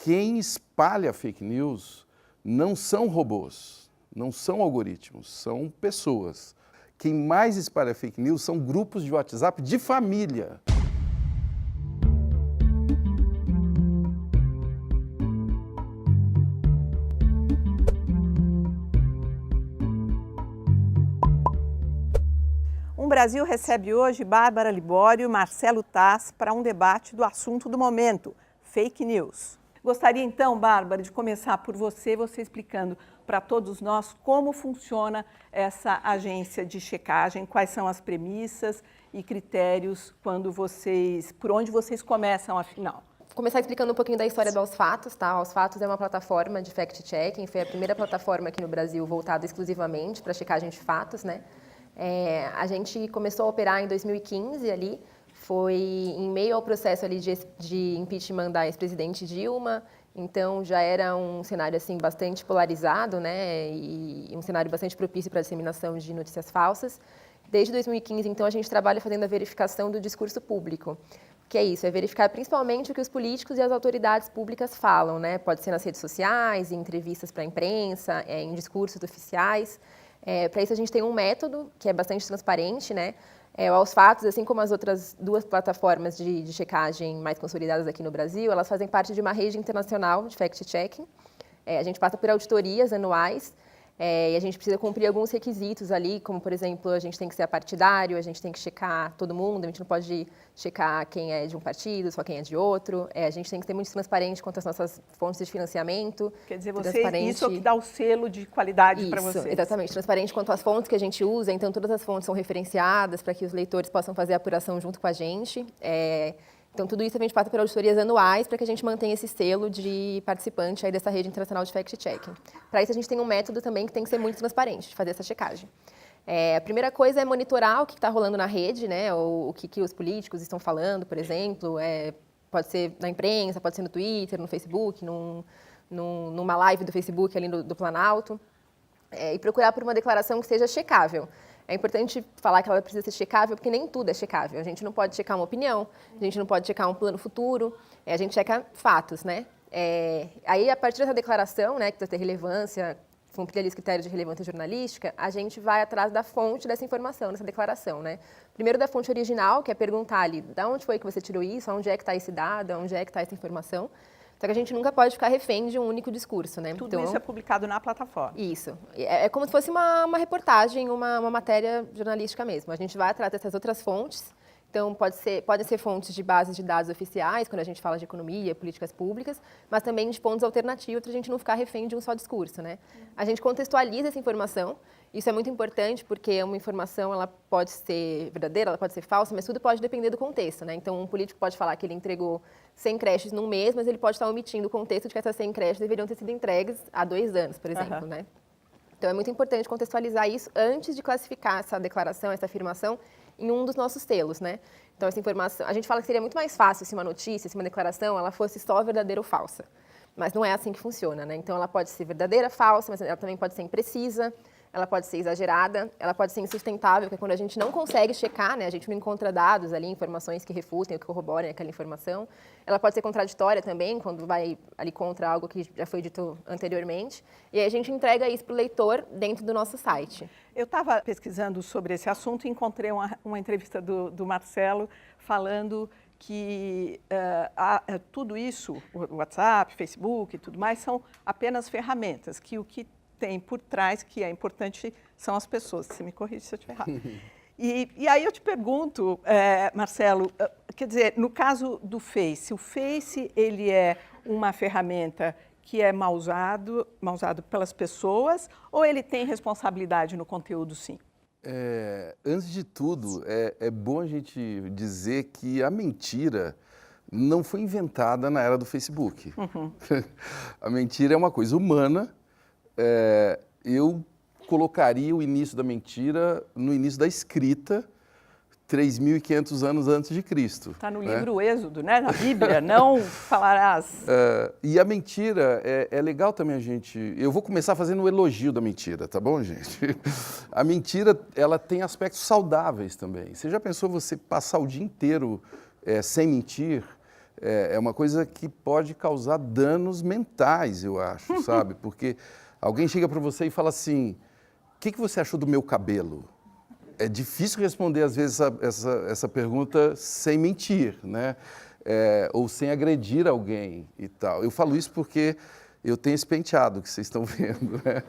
quem espalha fake news não são robôs, não são algoritmos, são pessoas. Quem mais espalha fake news são grupos de WhatsApp de família. O Brasil recebe hoje Bárbara Libório e Marcelo Taz para um debate do assunto do momento, fake news. Gostaria então, Bárbara, de começar por você explicando para todos nós como funciona essa agência de checagem, quais são as premissas e critérios por onde vocês começam, afinal. Vou começar explicando um pouquinho da história do Aos Fatos, tá? Aos Fatos é uma plataforma de fact-checking, foi a primeira plataforma aqui no Brasil voltada exclusivamente para checagem de fatos, né? A gente começou a operar em 2015 ali, foi em meio ao processo ali de impeachment da ex-presidente Dilma, então já era um cenário assim bastante polarizado, né, e um cenário bastante propício para a disseminação de notícias falsas. Desde 2015, então, a gente trabalha fazendo a verificação do discurso público. O que é isso? É verificar principalmente o que os políticos e as autoridades públicas falam, né? Pode ser nas redes sociais, em entrevistas para a imprensa, em discursos oficiais. Para isso, a gente tem um método que é bastante transparente, né? O Aos Fatos, assim como as outras duas plataformas de checagem mais consolidadas aqui no Brasil, elas fazem parte de uma rede internacional de fact-checking. A gente passa por auditorias anuais e a gente precisa cumprir alguns requisitos ali, como, por exemplo, a gente tem que ser apartidário, a gente tem que checar todo mundo, a gente não pode checar quem é de um partido, só quem é de outro. A gente tem que ser muito transparente quanto às nossas fontes de financiamento. Quer dizer, isso é o que dá o selo de qualidade para vocês. vocês. Exatamente, transparente quanto às fontes que a gente usa, então todas as fontes são referenciadas para que os leitores possam fazer a apuração junto com a gente. Então, tudo isso a gente passa por auditorias anuais para que a gente mantenha esse selo de participante aí dessa rede internacional de fact-checking. Para isso, a gente tem um método também que tem que ser muito transparente, de fazer essa checagem. A primeira coisa é monitorar o que está rolando na rede, né? O que os políticos estão falando, por exemplo. Pode ser na imprensa, pode ser no Twitter, no Facebook, numa live do Facebook ali do Planalto. E procurar por uma declaração que seja checável. É importante falar que ela precisa ser checável, porque nem tudo é checável. A gente não pode checar uma opinião, a gente não pode checar um plano futuro, a gente checa fatos, né? Aí, a partir dessa declaração, né, que precisa ter relevância, cumprir ali os critérios de relevância jornalística, a gente vai atrás da fonte dessa informação, dessa declaração, né? Primeiro da fonte original, que é perguntar ali, de onde foi que você tirou isso, onde é que está esse dado, onde é que está essa informação. Só que a gente nunca pode ficar refém de um único discurso, né? Tudo isso é publicado na plataforma. Isso. É como se fosse uma reportagem, uma matéria jornalística mesmo. A gente vai atrás dessas outras fontes. Então, podem ser fontes de bases de dados oficiais, quando a gente fala de economia, políticas públicas, mas também de fontes alternativas para a gente não ficar refém de um só discurso, né? A gente contextualiza essa informação. Isso é muito importante porque uma informação ela pode ser verdadeira, ela pode ser falsa, mas tudo pode depender do contexto, né? Então, um político pode falar que ele entregou 100 creches num mês, mas ele pode estar omitindo o contexto de que essas 100 creches deveriam ter sido entregues há 2 anos, por exemplo, né? Então, é muito importante contextualizar isso antes de classificar essa declaração, essa afirmação, em um dos nossos selos, né? Então, essa informação, a gente fala que seria muito mais fácil se uma notícia, se uma declaração, ela fosse só verdadeira ou falsa. Mas não é assim que funciona, né? Então, ela pode ser verdadeira, falsa, mas ela também pode ser imprecisa, ela pode ser exagerada, ela pode ser insustentável, que é quando a gente não consegue checar, né? A gente não encontra dados ali, informações que refutem ou que corroborem aquela informação. Ela pode ser contraditória também, quando vai ali contra algo que já foi dito anteriormente. E aí a gente entrega isso para o leitor dentro do nosso site. Eu estava pesquisando sobre esse assunto e encontrei uma entrevista do Marcelo falando que tudo isso, o WhatsApp, Facebook e tudo mais, são apenas ferramentas, que o que tem por trás, que é importante, são as pessoas. Você me corrige se eu estiver errado. E aí eu te pergunto, Marcelo, quer dizer, no caso do Face, o Face ele é uma ferramenta que é mal usado pelas pessoas, ou ele tem responsabilidade no conteúdo, sim? Antes de tudo, é bom a gente dizer que a mentira não foi inventada na era do Facebook. Uhum. A mentira é uma coisa humana. Eu colocaria o início da mentira no início da escrita, 3.500 anos antes de Cristo. Está no livro Êxodo, né? Na Bíblia, não falarás. E a mentira, é legal também a gente... Eu vou começar fazendo o elogio da mentira, tá bom, gente? A mentira, ela tem aspectos saudáveis também. Você já pensou você passar o dia inteiro sem mentir? é uma coisa que pode causar danos mentais, eu acho, sabe? Porque alguém chega para você e fala assim, o que você achou do meu cabelo? É difícil responder, às vezes, essa pergunta sem mentir, né? Ou sem agredir alguém e tal. Eu falo isso porque eu tenho esse penteado que vocês estão vendo, né?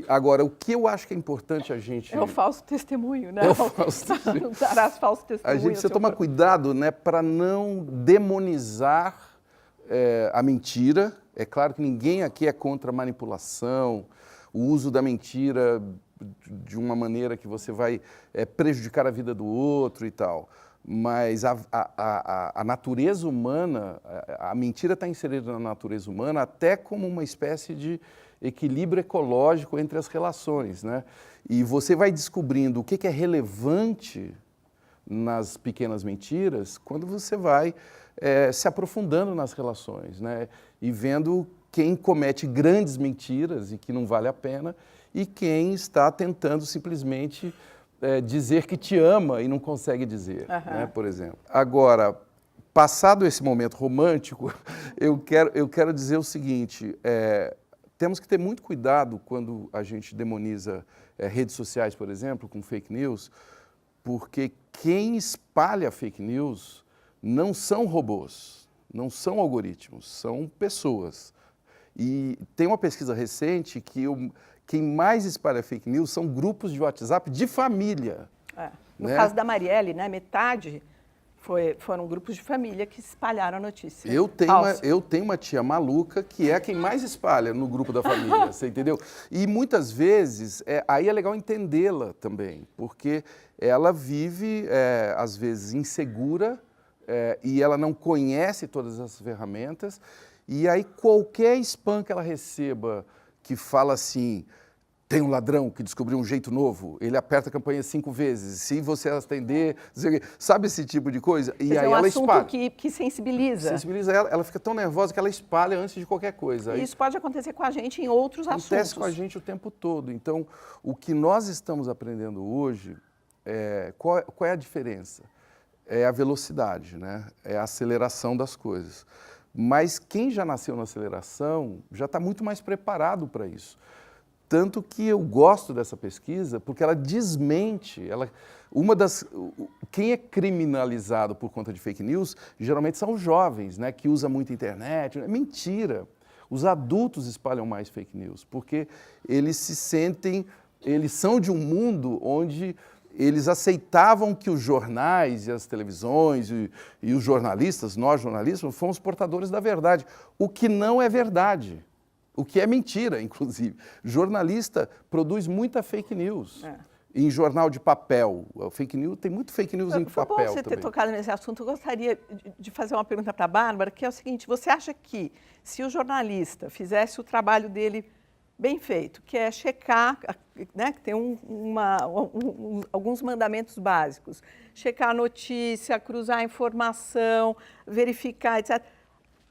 Agora, o que eu acho que é importante a gente... É o falso testemunho, né? É o falso testemunho. Não darás falso testemunho. A gente precisa tomar cuidado, né, para não demonizar a mentira. É claro que ninguém aqui é contra a manipulação, o uso da mentira de uma maneira que você vai prejudicar a vida do outro e tal. Mas a natureza humana, a mentira está inserida na natureza humana até como uma espécie de equilíbrio ecológico entre as relações, né? E você vai descobrindo o que é relevante nas pequenas mentiras quando você vai se aprofundando nas relações, né? E vendo quem comete grandes mentiras e que não vale a pena e quem está tentando simplesmente dizer que te ama e não consegue dizer, né, por exemplo. Agora, passado esse momento romântico, eu quero dizer o seguinte, temos que ter muito cuidado quando a gente demoniza redes sociais, por exemplo, com fake news, porque quem espalha fake news não são robôs, não são algoritmos, são pessoas. E tem uma pesquisa recente que quem mais espalha fake news são grupos de WhatsApp de família. No caso da Marielle, né, metade foram grupos de família que espalharam a notícia. Eu tenho uma tia maluca que é quem mais espalha no grupo da família, você entendeu? E muitas vezes, aí é legal entendê-la também, porque ela vive, às vezes, insegura e ela não conhece todas as ferramentas. E aí qualquer spam que ela receba que fala assim, tem um ladrão que descobriu um jeito novo, ele aperta a campainha 5 vezes, se você atender, sabe esse tipo de coisa? E aí ela espalha. É um assunto que sensibiliza. Sensibiliza ela fica tão nervosa que ela espalha antes de qualquer coisa. E isso pode acontecer com a gente em outros assuntos. Acontece com a gente o tempo todo. Então, o que nós estamos aprendendo hoje, qual é a diferença? É a velocidade, né? É a aceleração das coisas. Mas quem já nasceu na aceleração já está muito mais preparado para isso. Tanto que eu gosto dessa pesquisa porque ela desmente, quem é criminalizado por conta de fake news geralmente são os jovens, né, que usam muito a internet. É mentira. Os adultos espalham mais fake news porque eles são de um mundo onde eles aceitavam que os jornais e as televisões e os jornalistas, nós jornalistas, fomos portadores da verdade, o que não é verdade, o que é mentira, inclusive. Jornalista produz muita fake news em jornal de papel. Fake news, tem muito fake news em papel também. Foi bom você ter tocado nesse assunto. Eu gostaria de fazer uma pergunta para a Bárbara, que é o seguinte, você acha que se o jornalista fizesse o trabalho dele bem feito, que é checar, né, que tem alguns mandamentos básicos, checar a notícia, cruzar a informação, verificar, etc.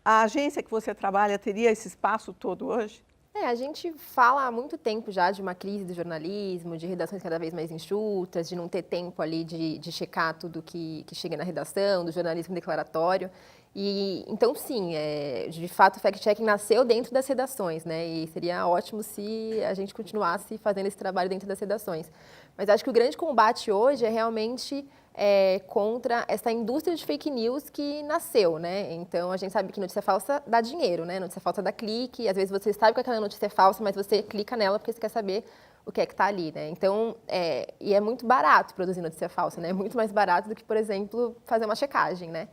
A agência que você trabalha teria esse espaço todo hoje? A gente fala há muito tempo já de uma crise do jornalismo, de redações cada vez mais enxutas, de não ter tempo ali de checar tudo que chega na redação, do jornalismo declaratório. Então, sim, de fato, o fact-checking nasceu dentro das redações, né? E seria ótimo se a gente continuasse fazendo esse trabalho dentro das redações. Mas acho que o grande combate hoje é realmente contra essa indústria de fake news que nasceu, né? Então, a gente sabe que notícia falsa dá dinheiro, né? Notícia falsa dá clique, às vezes você sabe que aquela notícia é falsa, mas você clica nela porque você quer saber o que é que está ali, né? Então, e é muito barato produzir notícia falsa, né? É muito mais barato do que, por exemplo, fazer uma checagem, né?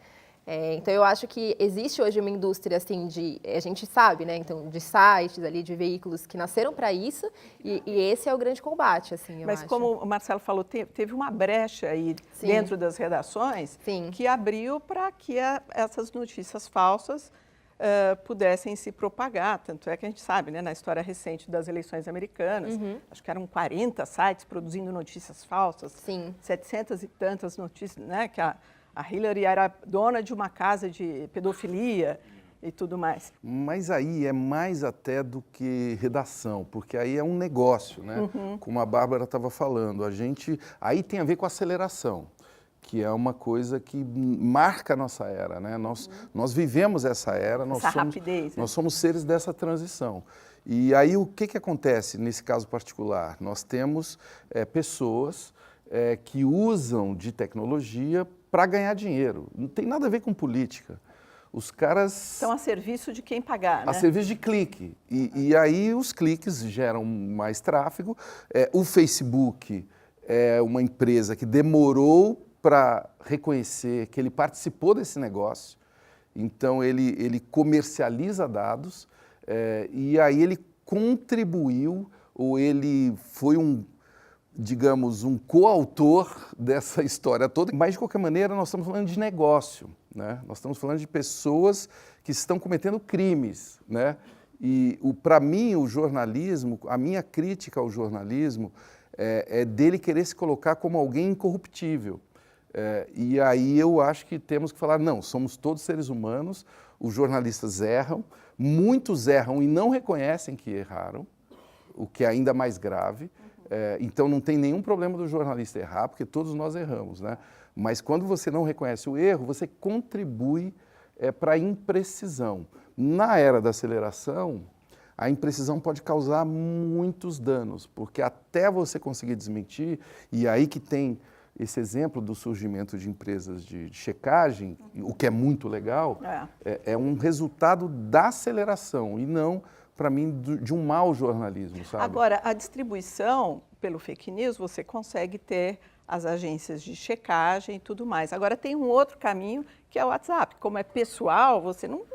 Então, eu acho que existe hoje uma indústria, assim, a gente sabe, né, então, de sites ali, de veículos que nasceram para isso, e esse é o grande combate, assim, eu acho. Mas como o Marcelo falou, teve uma brecha aí dentro das redações que abriu para que essas notícias falsas pudessem se propagar. Tanto é que a gente sabe, né, na história recente das eleições americanas, acho que eram 40 sites produzindo notícias falsas, 700 e tantas notícias, né, que a Hillary era dona de uma casa de pedofilia e tudo mais. Mas aí é mais até do que redação, porque aí é um negócio, né? Como a Bárbara estava falando. Aí tem a ver com aceleração, que é uma coisa que marca a nossa era, né? Nós vivemos essa era, rapidez, né? Nós somos seres dessa transição. E aí o que acontece nesse caso particular? Nós temos pessoas que usam de tecnologia para ganhar dinheiro. Não tem nada a ver com política. Os caras... Estão a serviço de quem pagar, né? A serviço de clique. E aí os cliques geram mais tráfego. O Facebook é uma empresa que demorou para reconhecer que ele participou desse negócio. Então, ele comercializa dados e aí ele contribuiu, ou ele foi digamos, um coautor dessa história toda. Mas, de qualquer maneira, nós estamos falando de negócio, né? Nós estamos falando de pessoas que estão cometendo crimes, né? E, para mim, o jornalismo, a minha crítica ao jornalismo é dele querer se colocar como alguém incorruptível. E aí eu acho que temos que falar, não, somos todos seres humanos, os jornalistas erram, muitos erram e não reconhecem que erraram, o que é ainda mais grave. Então não tem nenhum problema do jornalista errar, porque todos nós erramos, né? Mas quando você não reconhece o erro, você contribui para a imprecisão. Na era da aceleração, a imprecisão pode causar muitos danos, porque até você conseguir desmentir, e aí que tem esse exemplo do surgimento de empresas de checagem, o que é muito legal, é um resultado da aceleração e não, para mim, de um mau jornalismo, sabe? Agora, a distribuição pelo fake news, você consegue ter as agências de checagem e tudo mais. Agora, tem um outro caminho, que é o WhatsApp. Como é pessoal, você não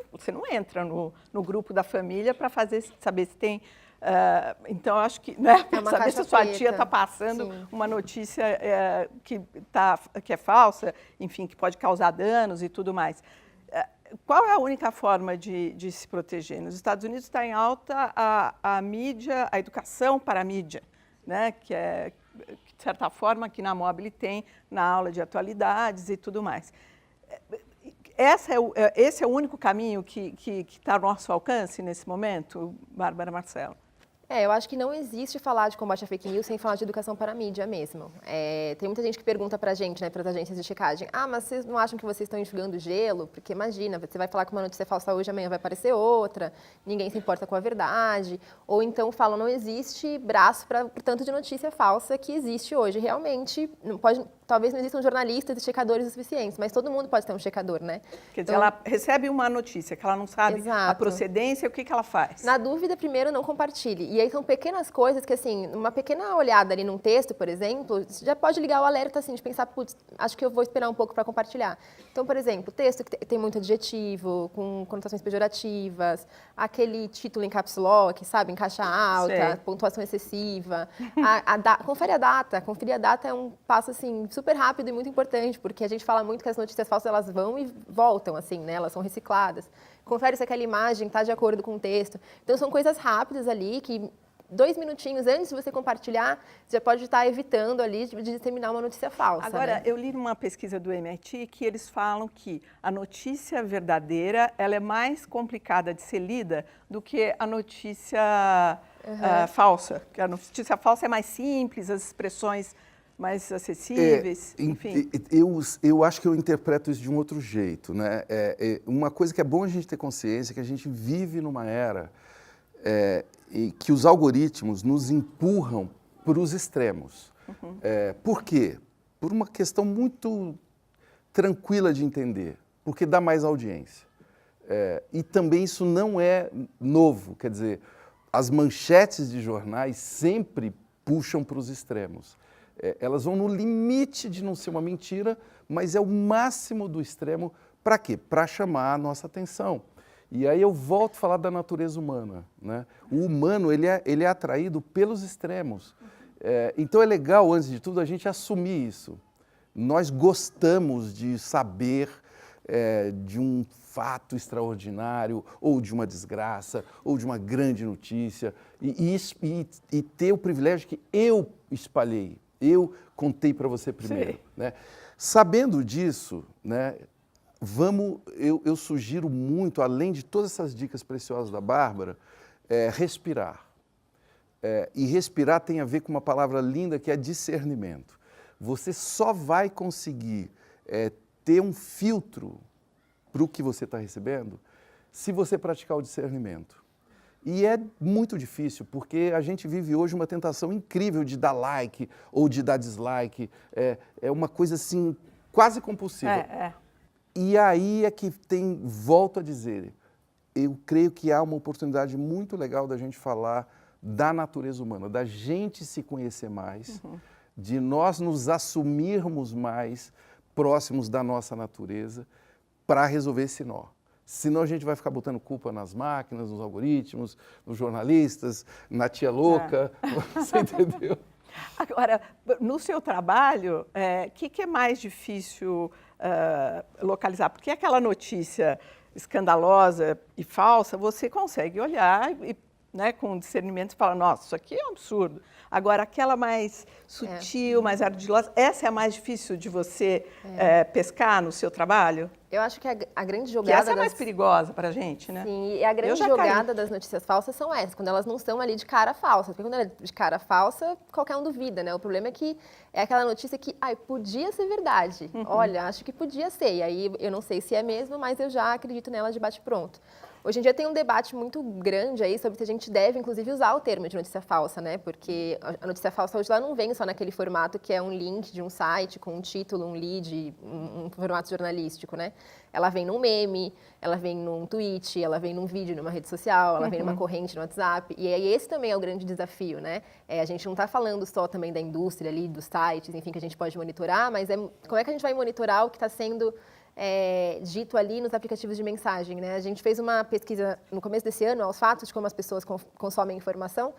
entra no grupo da família para saber se tem... então, eu acho que, né, para saber se a sua tia está passando uma notícia que é falsa, enfim, que pode causar danos e tudo mais. Qual é a única forma de se proteger? Nos Estados Unidos está em alta a mídia, a educação para a mídia, né, que de certa forma, aqui na Mobile tem na aula de atualidades e tudo mais. Esse é o único caminho que está ao nosso alcance nesse momento, Bárbara Marcelo? Eu acho que não existe falar de combate à fake news sem falar de educação para a mídia mesmo. Tem muita gente que pergunta para a gente, né, para as agências de checagem, mas vocês não acham que vocês estão enxugando gelo? Porque imagina, você vai falar que uma notícia falsa hoje, amanhã vai aparecer outra, ninguém se importa com a verdade. Ou então falam, não existe braço para tanto de notícia falsa que existe hoje. Realmente, talvez não existam jornalistas e checadores o suficientes, mas todo mundo pode ter um checador, né? Quer dizer, ela recebe uma notícia que ela não sabe a procedência, o que ela faz? Na dúvida, primeiro, não compartilhe. E aí são pequenas coisas que, assim, uma pequena olhada ali num texto, por exemplo, já pode ligar o alerta, assim, de pensar, putz, acho que eu vou esperar um pouco para compartilhar. Então, por exemplo, texto que tem muito adjetivo, com conotações pejorativas, aquele título em caps lock, sabe, em caixa alta, pontuação excessiva. Conferir a data é um passo, assim, super rápido e muito importante, porque a gente fala muito que as notícias falsas, elas vão e voltam, assim, né, elas são recicladas. Confere se aquela imagem está de acordo com o texto. Então, são coisas rápidas ali que 2 minutinhos antes de você compartilhar, você já pode estar evitando ali de disseminar uma notícia falsa. Agora, né? eu li numa pesquisa do MIT que eles falam que a notícia verdadeira ela é mais complicada de ser lida do que a notícia falsa. Que a notícia falsa é mais simples, as expressões mais acessíveis, enfim. Eu acho que eu interpreto isso de um outro jeito, né? Uma coisa que é bom a gente ter consciência é que a gente vive numa era e que os algoritmos nos empurram para os extremos. Por quê? Por uma questão muito tranquila de entender, porque dá mais audiência. E também isso não é novo, quer dizer, as manchetes de jornais sempre puxam para os extremos. Elas vão no limite de não ser uma mentira, mas é o máximo do extremo. Para quê? Para chamar a nossa atenção. E aí eu volto a falar da natureza humana, né? O humano, ele é atraído pelos extremos. Então é legal, antes de tudo, a gente assumir isso. Nós gostamos de saber de um fato extraordinário, ou de uma desgraça, ou de uma grande notícia, e ter o privilégio que eu espalhei, eu contei para você primeiro. Né? Sabendo disso, né, eu sugiro muito, além de todas essas dicas preciosas da Bárbara, respirar. E respirar tem a ver com uma palavra linda que é discernimento. Você só vai conseguir ter um filtro para o que você está recebendo, se você praticar o discernimento. E é muito difícil, porque a gente vive hoje uma tentação incrível de dar like ou de dar dislike. É uma coisa assim, quase compulsiva. E aí é que volto a dizer, eu creio que há uma oportunidade muito legal da gente falar da natureza humana, da gente se conhecer mais, de nós nos assumirmos mais próximos da nossa natureza para resolver esse nó. Senão a gente vai ficar botando culpa nas máquinas, nos algoritmos, nos jornalistas, na tia louca, você entendeu? Agora, no seu trabalho, que é mais difícil localizar? Porque aquela notícia escandalosa e falsa, você consegue olhar e, né, com discernimento, falar, nossa, isso aqui é um absurdo. Agora, aquela mais sutil, mais ardilosa, essa é a mais difícil de você pescar no seu trabalho? Eu acho que a grande jogada... Que essa é mais perigosa para a gente, né? Sim, e a grande jogada das notícias falsas são essas, quando elas não estão ali de cara falsa. Porque quando ela é de cara falsa, qualquer um duvida, né? O problema é que é aquela notícia que, podia ser verdade. Olha, acho que podia ser. E aí eu não sei se é mesmo, mas eu já acredito nela de bate-pronto. Hoje em dia tem um debate muito grande aí sobre se a gente deve, inclusive, usar o termo de notícia falsa, né? Porque a notícia falsa hoje ela não vem só naquele formato que é um link de um site com um título, um lead, um formato jornalístico, né? Ela vem num meme, ela vem num tweet, ela vem num vídeo, numa rede social, ela vem numa corrente no WhatsApp. E aí esse também é o grande desafio, né? A gente não está falando só também da indústria ali, dos sites, enfim, que a gente pode monitorar, mas como é que a gente vai monitorar o que está sendo dito ali nos aplicativos de mensagem, né? A gente fez uma pesquisa no começo desse ano, aos fatos de como as pessoas consomem informação,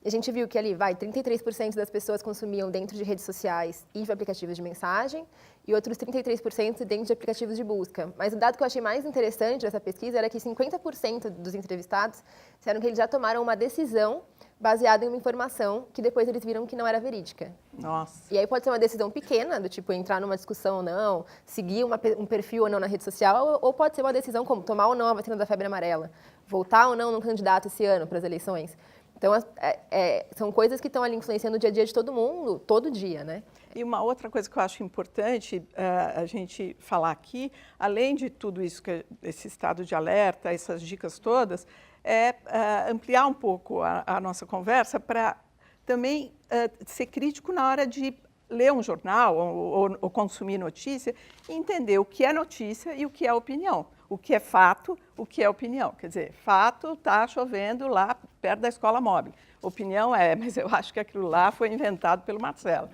e a gente viu que ali, 33% das pessoas consumiam dentro de redes sociais e de aplicativos de mensagem, e outros 33% dentro de aplicativos de busca. Mas o dado que eu achei mais interessante dessa pesquisa era que 50% dos entrevistados disseram que eles já tomaram uma decisão baseada em uma informação que depois eles viram que não era verídica. Nossa. E aí pode ser uma decisão pequena, do tipo entrar numa discussão ou não, seguir um perfil ou não na rede social, ou pode ser uma decisão como tomar ou não a vacina da febre amarela, votar ou não num candidato esse ano para as eleições. Então, são coisas que estão ali influenciando o dia a dia de todo mundo, todo dia, né? E uma outra coisa que eu acho importante a gente falar aqui, além de tudo isso, esse estado de alerta, essas dicas todas, ampliar um pouco a nossa conversa para também ser crítico na hora de ler um jornal ou consumir notícia e entender o que é notícia e o que é opinião. O que é fato, o que é opinião. Quer dizer, fato, está chovendo lá perto da escola móvel. Opinião mas eu acho que aquilo lá foi inventado pelo Marcelo.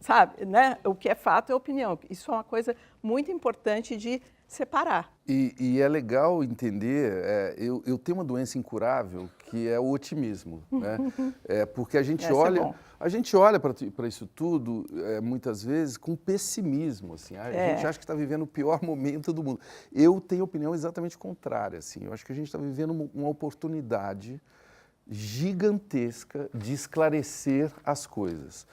Sabe, né? O que é fato é opinião. Isso é uma coisa muito importante de separar. E é legal entender, eu tenho uma doença incurável que é o otimismo, né? Porque a gente olha para isso tudo, muitas vezes, com pessimismo, assim. A gente acha que está vivendo o pior momento do mundo. Eu tenho opinião exatamente contrária, assim. Eu acho que a gente está vivendo uma oportunidade gigantesca de esclarecer as coisas.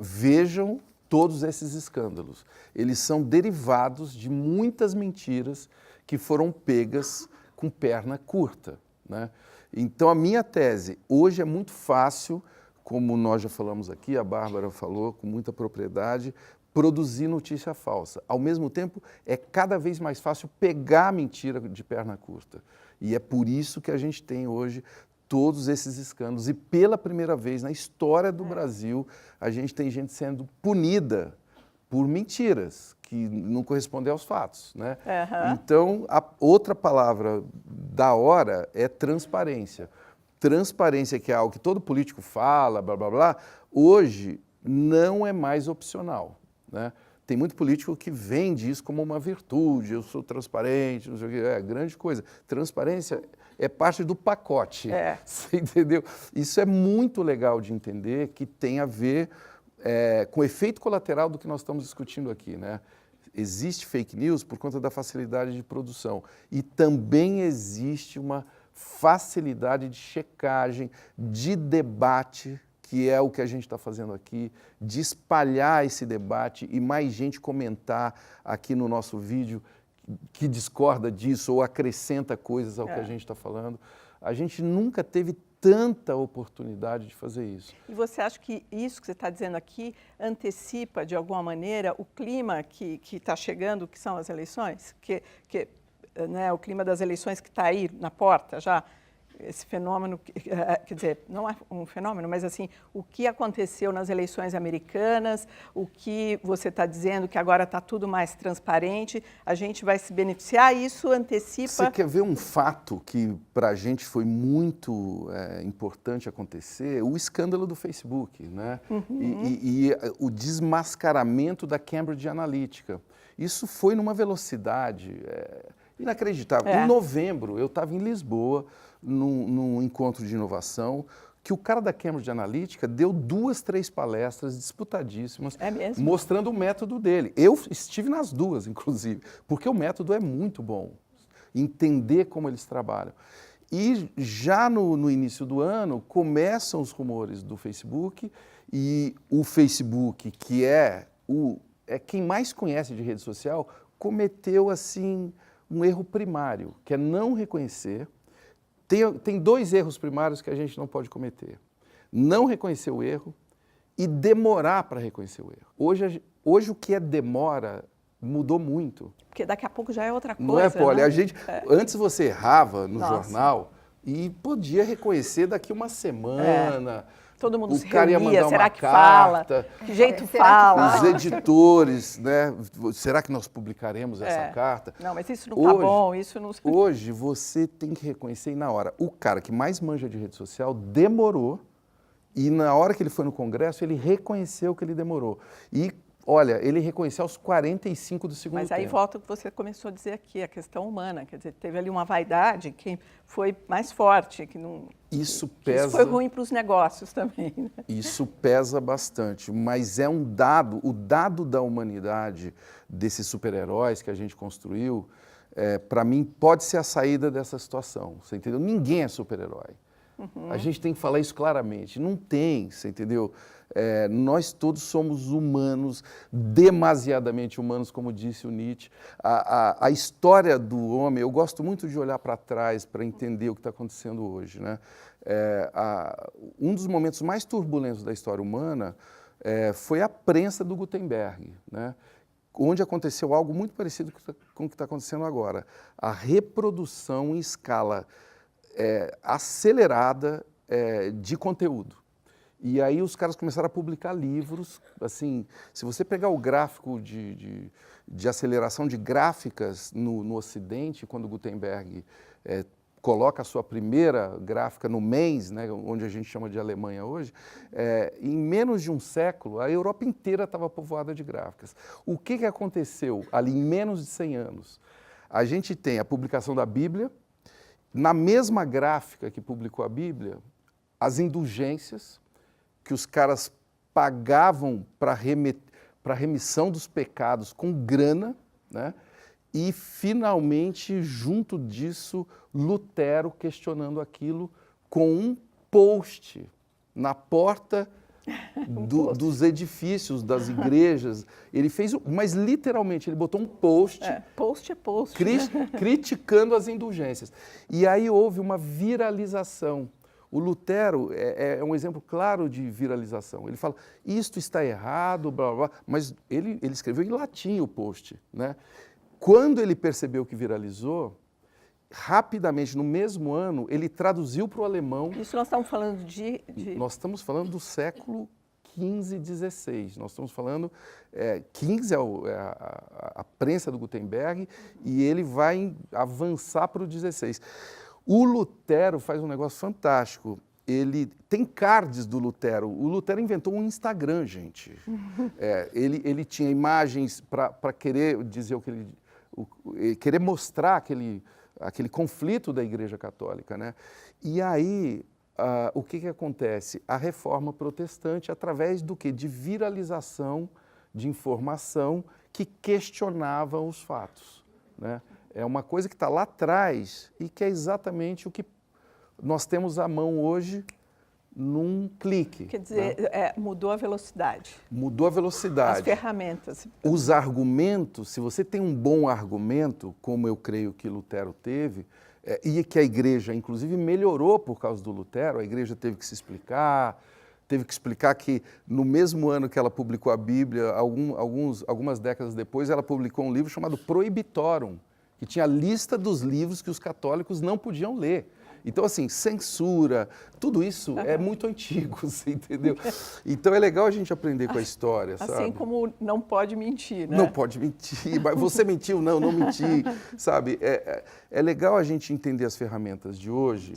Vejam todos esses escândalos. Eles são derivados de muitas mentiras que foram pegas com perna curta, né? Então, a minha tese, hoje é muito fácil, como nós já falamos aqui, a Bárbara falou com muita propriedade, produzir notícia falsa. Ao mesmo tempo, é cada vez mais fácil pegar a mentira de perna curta. E é por isso que a gente tem hoje todos esses escândalos. E pela primeira vez na história do Brasil, a gente tem gente sendo punida por mentiras, que não correspondem aos fatos, né? Então, a outra palavra da hora é transparência. Transparência, que é algo que todo político fala, blá, blá, blá, hoje não é mais opcional, né? Tem muito político que vende isso como uma virtude, eu sou transparente, não sei o quê, grande coisa. Transparência é parte do pacote, você entendeu? Isso é muito legal de entender, que tem a ver com o efeito colateral do que nós estamos discutindo aqui, né? Existe fake news por conta da facilidade de produção e também existe uma facilidade de checagem, de debate, que é o que a gente está fazendo aqui, de espalhar esse debate e mais gente comentar aqui no nosso vídeo que discorda disso ou acrescenta coisas ao que a gente está falando. A gente nunca teve tanta oportunidade de fazer isso. E você acha que isso que você está dizendo aqui antecipa, de alguma maneira, o clima que está chegando, que são as eleições? Né, o clima das eleições que está aí na porta já? Esse fenômeno, quer dizer, não é um fenômeno, mas assim, o que aconteceu nas eleições americanas, o que você está dizendo que agora está tudo mais transparente, a gente vai se beneficiar, isso antecipa... Você quer ver um fato que para a gente foi muito importante acontecer? O escândalo do Facebook, né? E o desmascaramento da Cambridge Analytica. Isso foi numa velocidade inacreditável. Em novembro, eu estava em Lisboa, num encontro de inovação, que o cara da Cambridge Analytica deu 2, 3 palestras disputadíssimas, mostrando o método dele. Eu estive nas 2, inclusive, porque o método é muito bom. Entender como eles trabalham. E já no início do ano, começam os rumores do Facebook, e o Facebook, que é quem mais conhece de rede social, cometeu, assim, um erro primário, que é não reconhecer. Tem 2 erros primários que a gente não pode cometer. Não reconhecer o erro e demorar para reconhecer o erro. Hoje o que é demora mudou muito. Porque daqui a pouco já é outra coisa. Não é, Polly? Né? Antes você errava no jornal e podia reconhecer daqui uma semana. Todo mundo se cara ia reunia, mandar será uma que carta, fala? Que jeito fala? Os editores, né? Será que nós publicaremos essa carta? Não, mas isso não está bom, isso não... Hoje você tem que reconhecer na hora. O cara que mais manja de rede social demorou e na hora que ele foi no Congresso, ele reconheceu que ele demorou. E, olha, ele reconheceu aos 45 do segundo tempo. Mas aí volta o que você começou a dizer aqui, a questão humana. Quer dizer, teve ali uma vaidade que foi mais forte, que não... Isso pesa... Isso foi ruim para os negócios também. Né? Isso pesa bastante, mas é um dado, o dado da humanidade, desses super-heróis que a gente construiu, para mim, pode ser a saída dessa situação, você entendeu? Ninguém é super-herói. A gente tem que falar isso claramente. Não tem, você entendeu? Nós todos somos humanos, demasiadamente humanos, como disse o Nietzsche. A história do homem, eu gosto muito de olhar para trás para entender o que está acontecendo hoje, né? Um dos momentos mais turbulentos da história humana foi a prensa do Gutenberg, né? Onde aconteceu algo muito parecido com o que está acontecendo agora. A reprodução em escala acelerada de conteúdo. E aí os caras começaram a publicar livros, assim, se você pegar o gráfico de aceleração de gráficas no Ocidente, quando Gutenberg coloca a sua primeira gráfica no Mainz, né, onde a gente chama de Alemanha hoje, em menos de um século, a Europa inteira estava povoada de gráficas. O que aconteceu ali em menos de 100 anos? A gente tem a publicação da Bíblia, na mesma gráfica que publicou a Bíblia, as indulgências que os caras pagavam para remissão dos pecados com grana, né? E, finalmente, junto disso, Lutero questionando aquilo com um post na porta dos edifícios, das igrejas. Ele fez, mas literalmente, ele botou um post. Post é post. Criticando as indulgências. E aí houve uma viralização. O Lutero é um exemplo claro de viralização. Ele fala, isto está errado, blá, blá, blá, mas ele escreveu em latim o post, né? Quando ele percebeu que viralizou, rapidamente, no mesmo ano, ele traduziu para o alemão. Isso nós estamos falando de... Nós estamos falando do século XV e XVI. Nós estamos falando... XV é a prensa do Gutenberg e ele vai avançar para o XVI. O Lutero faz um negócio fantástico. Ele tem cards do Lutero. O Lutero inventou um Instagram, gente. Ele tinha imagens para querer dizer querer mostrar aquele conflito da Igreja Católica, né? E aí, o que acontece? A Reforma Protestante, através do quê? De viralização de informação que questionava os fatos, né? É uma coisa que está lá atrás e que é exatamente o que nós temos à mão hoje num clique. Quer dizer, né? Mudou a velocidade. Mudou a velocidade. As ferramentas. Os argumentos, se você tem um bom argumento, como eu creio que Lutero teve, e que a igreja, inclusive, melhorou por causa do Lutero. A igreja teve que se explicar, teve que explicar que no mesmo ano que ela publicou a Bíblia, algumas décadas depois, ela publicou um livro chamado Prohibitorum, que tinha a lista dos livros que os católicos não podiam ler. Então, assim, censura, tudo isso é muito antigo, você entendeu? Então é legal a gente aprender com a história, sabe? Assim como não pode mentir, né? Não pode mentir, mas você mentiu, não menti, sabe? É legal a gente entender as ferramentas de hoje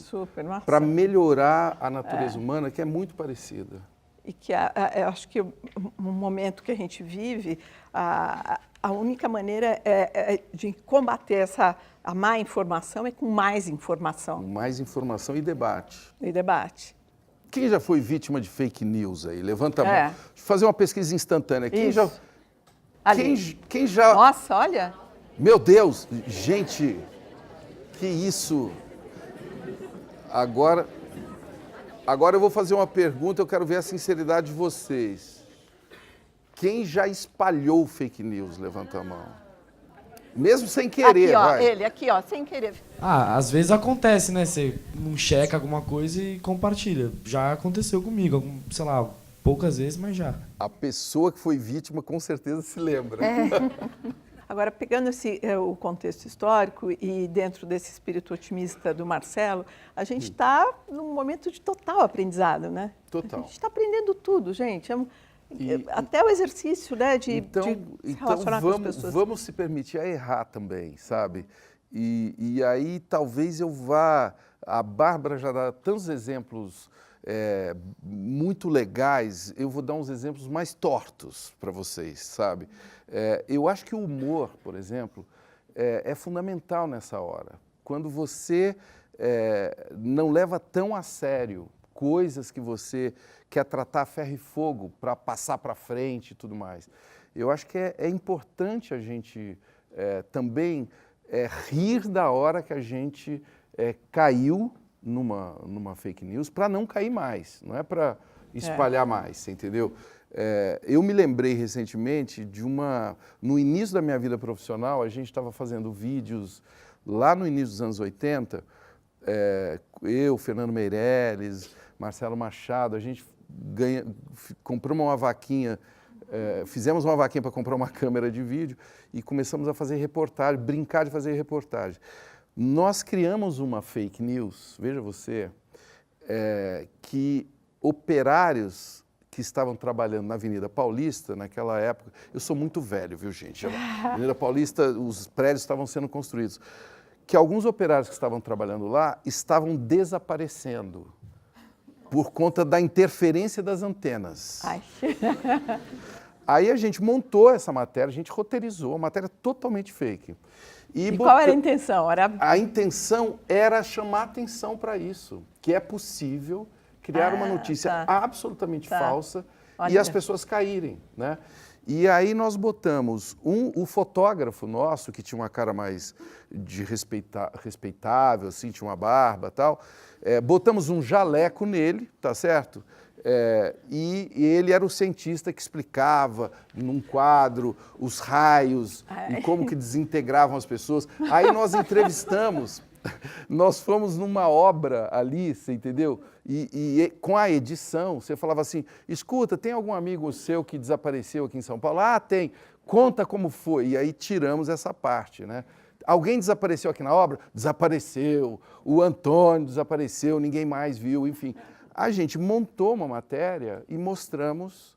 para melhorar a natureza humana, que é muito parecida. E que eu acho que no momento que a gente vive, a única maneira de combater a má informação é com mais informação. Mais informação e debate. E debate. Quem já foi vítima de fake news aí? Levanta a mão. Deixa eu fazer uma pesquisa instantânea. Quem já... Quem já... Nossa, olha! Meu Deus! Gente, que isso? Agora eu vou fazer uma pergunta, eu quero ver a sinceridade de vocês. Quem já espalhou fake news? Levanta a mão. Mesmo sem querer, aqui, ó, vai. Ele, aqui, ó, sem querer. Às vezes acontece, né? Você não checa alguma coisa e compartilha. Já aconteceu comigo, sei lá, poucas vezes, mas já. A pessoa que foi vítima com certeza se lembra. Agora, pegando o contexto histórico e dentro desse espírito otimista do Marcelo, a gente está num momento de total aprendizado, né? Total. A gente está aprendendo tudo, gente. Até o exercício, né, de se relacionar com as pessoas. Vamos se permitir a errar também, sabe? E aí talvez eu vá... A Bárbara já dá tantos exemplos muito legais, eu vou dar uns exemplos mais tortos para vocês, sabe? Eu acho que o humor, por exemplo, é fundamental nessa hora. Quando você não leva tão a sério coisas que você quer tratar a ferro e fogo para passar para frente e tudo mais. Eu acho que é importante a gente também rir da hora que a gente caiu numa fake news para não cair mais, não é para espalhar mais, você entendeu? Eu me lembrei recentemente no início da minha vida profissional, a gente estava fazendo vídeos lá no início dos anos 80, eu, Fernando Meirelles, Marcelo Machado, a gente compramos uma vaquinha, fizemos uma vaquinha para comprar uma câmera de vídeo e começamos a fazer reportagem, brincar de fazer reportagem. Nós criamos uma fake news, veja você, que operários que estavam trabalhando na Avenida Paulista, naquela época, eu sou muito velho, viu, gente? Na Avenida Paulista, os prédios estavam sendo construídos, que alguns operários que estavam trabalhando lá estavam desaparecendo por conta da interferência das antenas. Ai. Aí a gente montou essa matéria, a gente roteirizou, a matéria totalmente fake. E qual era a intenção? A intenção era chamar atenção para isso, que é possível criar uma notícia absolutamente falsa e as pessoas caírem, né? E aí nós botamos o fotógrafo nosso, que tinha uma cara mais respeitável, assim, tinha uma barba e tal, botamos um jaleco nele, tá certo? E ele era o cientista que explicava num quadro os raios e como que desintegravam as pessoas. Aí nós entrevistamos, nós fomos numa obra ali, você entendeu? E com a edição, você falava assim, escuta, tem algum amigo seu que desapareceu aqui em São Paulo? Ah, tem. Conta como foi. E aí tiramos essa parte, né? Alguém desapareceu aqui na obra? Desapareceu. O Antônio desapareceu, ninguém mais viu, enfim. A gente montou uma matéria e mostramos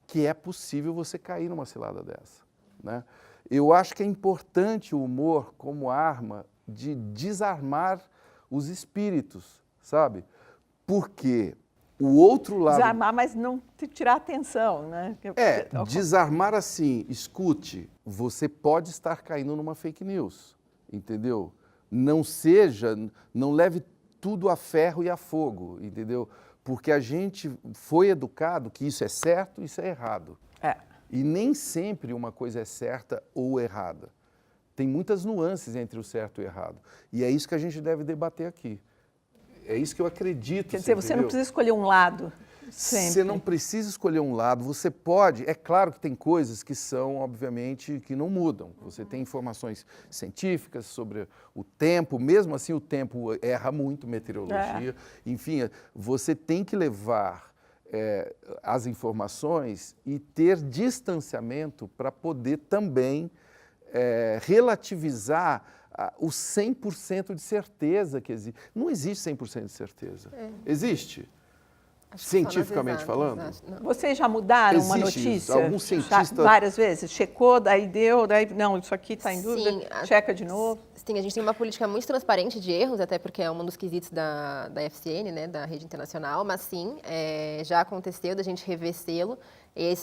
que é possível você cair numa cilada dessa, né? Eu acho que é importante o humor como arma de desarmar os espíritos, sabe? Porque o outro lado... Desarmar, mas não tirar atenção, né? Desarmar assim, escute, você pode estar caindo numa fake news, entendeu? Não leve tudo a ferro e a fogo, entendeu? Porque a gente foi educado que isso é certo e isso é errado. E nem sempre uma coisa é certa ou errada. Tem muitas nuances entre o certo e o errado. E é isso que a gente deve debater aqui. É isso que eu acredito. Quer dizer, você não precisa escolher um lado. Sempre. Você não precisa escolher um lado, você pode, é claro que tem coisas que são, obviamente, que não mudam. Você tem informações científicas sobre o tempo, mesmo assim o tempo erra muito, meteorologia, enfim, você tem que levar as informações e ter distanciamento para poder também relativizar o 100% de certeza que existe. Não existe 100% de certeza. Existe? Cientificamente falando? Vocês já mudaram uma Existe isso. notícia? Algum cientista- Várias vezes? Checou, daí deu, daí não, isso aqui está em dúvida, Sim, checa de novo. Sim, a gente tem uma política muito transparente de erros, até porque é um dos quesitos da FCN, né, da rede internacional, mas sim, já aconteceu da gente rever selo.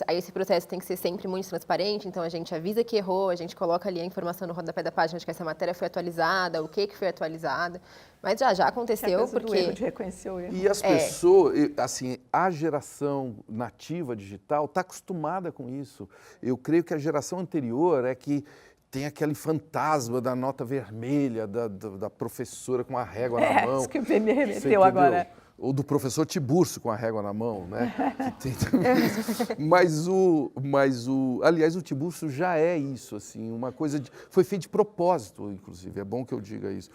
Aí esse processo tem que ser sempre muito transparente, então a gente avisa que errou, a gente coloca ali a informação no rodapé da página de que essa matéria foi atualizada, o que foi atualizada, mas já aconteceu, Do porque... erro de reconhecer o erro. E as pessoas, assim, a geração nativa digital está acostumada com isso. Eu creio que a geração anterior é que tem aquele fantasma da nota vermelha, da professora com a régua na mão. Isso que me Você remeteu entendeu? agora. Ou do professor Tiburcio com a régua na mão, né? Que tem... aliás, o Tiburcio já é isso, assim, uma coisa foi feito de propósito, inclusive, é bom que eu diga isso.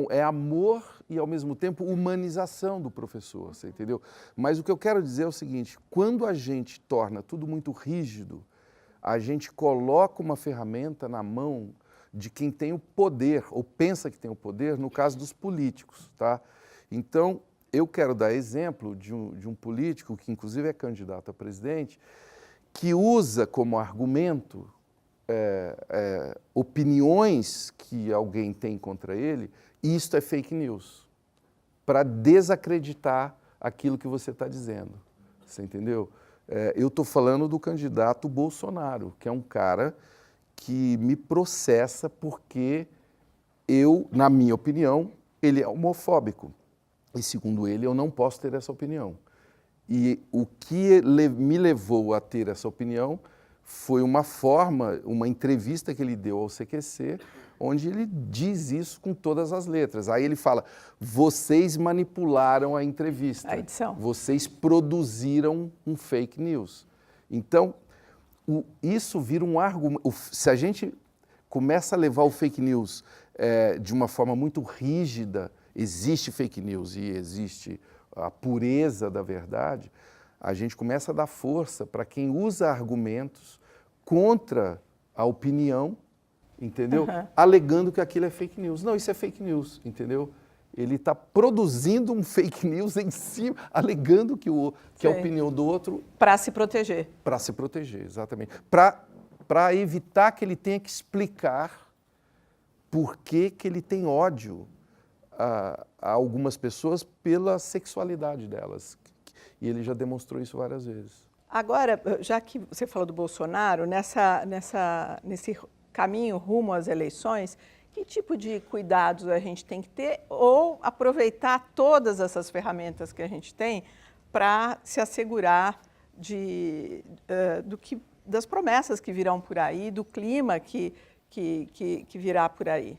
É amor e, ao mesmo tempo, humanização do professor, você entendeu? Mas o que eu quero dizer é o seguinte, quando a gente torna tudo muito rígido, a gente coloca uma ferramenta na mão de quem tem o poder, ou pensa que tem o poder, no caso dos políticos, tá? Então, eu quero dar exemplo de um político, que inclusive é candidato a presidente, que usa como argumento opiniões que alguém tem contra ele, e isto é fake news, para desacreditar aquilo que você está dizendo. Você entendeu? Eu estou falando do candidato Bolsonaro, que é um cara que me processa porque na minha opinião, ele é homofóbico. E, segundo ele, eu não posso ter essa opinião. E o que me levou a ter essa opinião foi uma entrevista que ele deu ao CQC, onde ele diz isso com todas as letras. Aí ele fala, vocês manipularam a entrevista. A edição. Vocês produziram um fake news. Então, isso vira um argumento. Se a gente começa a levar o fake news de uma forma muito rígida, existe fake news e existe a pureza da verdade, a gente começa a dar força para quem usa argumentos contra a opinião, entendeu? Alegando que aquilo é fake news. Não, isso é fake news, entendeu? Ele está produzindo um fake news em cima, alegando que a opinião do outro... Para se proteger. Para se proteger, exatamente. Para evitar que ele tenha que explicar por que ele tem ódio a algumas pessoas pela sexualidade delas. E ele já demonstrou isso várias vezes. Agora, já que você falou do Bolsonaro, nesse caminho rumo às eleições, que tipo de cuidados a gente tem que ter ou aproveitar todas essas ferramentas que a gente tem para se assegurar das promessas que virão por aí, do clima que virá por aí?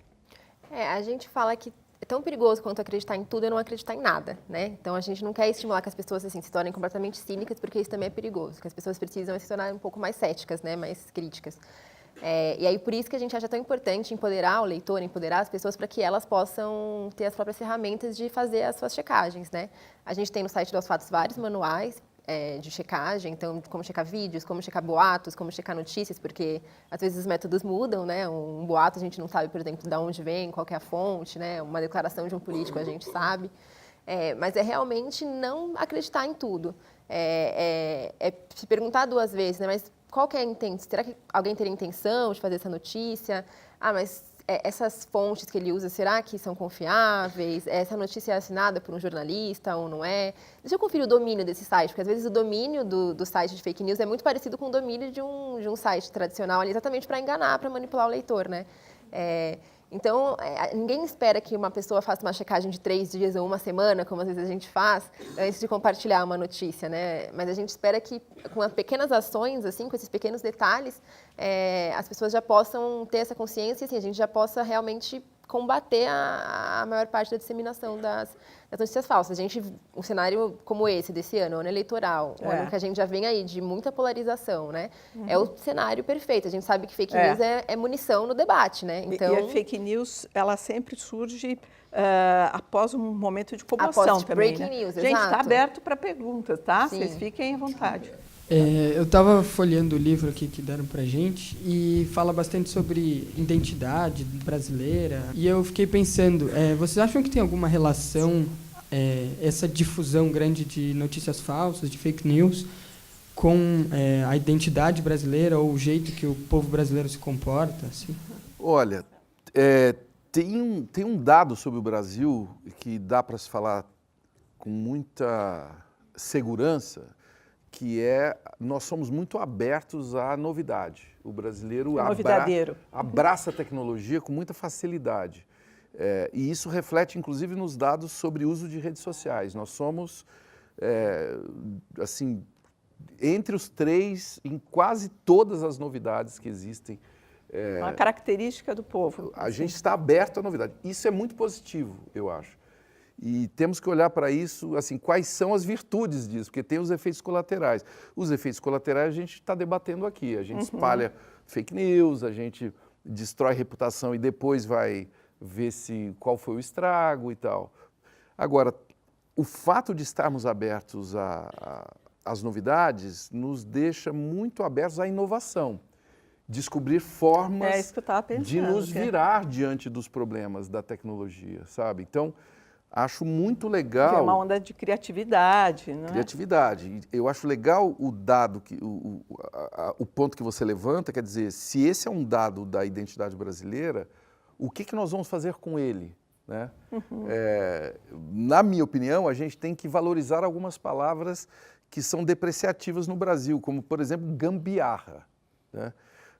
A gente fala que é tão perigoso quanto acreditar em tudo e não acreditar em nada, né? Então, a gente não quer estimular que as pessoas assim, se tornem completamente cínicas, porque isso também é perigoso, que as pessoas precisam se tornar um pouco mais céticas, né? Mais críticas. E aí, por isso que a gente acha tão importante empoderar o leitor, empoderar as pessoas para que elas possam ter as próprias ferramentas de fazer as suas checagens, né? A gente tem no site do Aos Fatos vários manuais de checagem, então, como checar vídeos, como checar boatos, como checar notícias, porque às vezes os métodos mudam, né? Um boato a gente não sabe, por exemplo, de onde vem, qual que é a fonte, né? Uma declaração de um político a gente sabe. Mas é realmente não acreditar em tudo. Se perguntar duas vezes, né? Mas qual que é a intenção? Será que alguém teria intenção de fazer essa notícia? Mas essas fontes que ele usa, será que são confiáveis? Essa notícia é assinada por um jornalista ou não é? Deixa eu conferir o domínio desse site, porque às vezes o domínio do site de fake news é muito parecido com o domínio de um site tradicional, ali, exatamente para enganar, para manipular o leitor, né? Então, ninguém espera que uma pessoa faça uma checagem de 3 dias ou uma semana, como às vezes a gente faz, antes de compartilhar uma notícia, né? Mas a gente espera que, com as pequenas ações, assim, com esses pequenos detalhes, as pessoas já possam ter essa consciência e assim, a gente já possa realmente combater a maior parte da disseminação das notícias falsas. Um cenário como esse, desse ano eleitoral, um ano que a gente já vem aí de muita polarização, né? É o cenário perfeito. A gente sabe que fake news é munição no debate, né? Então... E a fake news, ela sempre surge após um momento de comoção também, breaking news, gente, exato. está aberto para perguntas, tá? Sim. Vocês fiquem à vontade. Eu estava folheando o livro aqui que deram para gente e fala bastante sobre identidade brasileira. E eu fiquei pensando, vocês acham que tem alguma relação essa difusão grande de notícias falsas, de fake news, com a identidade brasileira ou o jeito que o povo brasileiro se comporta? Assim? Olha, tem um dado sobre o Brasil que dá para se falar com muita segurança, que nós somos muito abertos à novidade. O brasileiro abraça a tecnologia com muita facilidade. E isso reflete, inclusive, nos dados sobre uso de redes sociais. Nós somos, assim, entre os 3 em quase todas as novidades que existem. Uma característica do povo. A gente está aberto à novidade. Isso é muito positivo, eu acho. E temos que olhar para isso, assim, quais são as virtudes disso, porque tem os efeitos colaterais. Os efeitos colaterais a gente está debatendo aqui. A gente espalha fake news, a gente destrói reputação e depois vai ver qual foi o estrago e tal. Agora, o fato de estarmos abertos às novidades nos deixa muito abertos à inovação. Descobrir formas de nos virar diante dos problemas da tecnologia, sabe? Então, acho muito legal... É uma onda de criatividade, não é? Criatividade. Eu acho legal o dado, o ponto que você levanta, quer dizer, se esse é um dado da identidade brasileira, o que nós vamos fazer com ele? Né? Na minha opinião, a gente tem que valorizar algumas palavras que são depreciativas no Brasil, como, por exemplo, gambiarra. Né?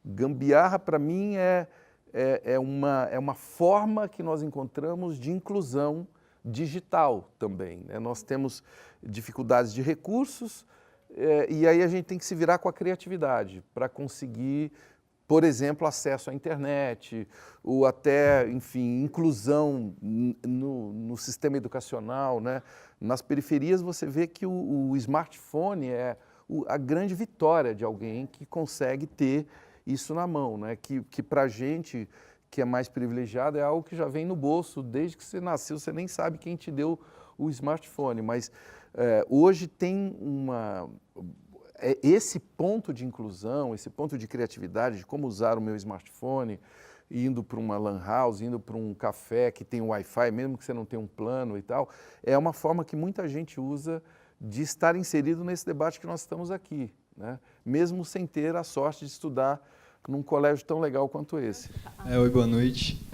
Gambiarra, para mim, é uma forma que nós encontramos de inclusão digital também. Né? Nós temos dificuldades de recursos e aí a gente tem que se virar com a criatividade para conseguir, por exemplo, acesso à internet ou até, enfim, inclusão no sistema educacional. Né? Nas periferias você vê que o smartphone é a grande vitória de alguém que consegue ter isso na mão, né? Que para a gente que é mais privilegiado é algo que já vem no bolso, desde que você nasceu, você nem sabe quem te deu o smartphone, mas hoje tem esse ponto de inclusão, esse ponto de criatividade, de como usar o meu smartphone, indo para uma lan house, indo para um café que tem Wi-Fi, mesmo que você não tenha um plano e tal, é uma forma que muita gente usa de estar inserido nesse debate que nós estamos aqui, né? Mesmo sem ter a sorte de estudar num colégio tão legal quanto esse. Oi, boa noite.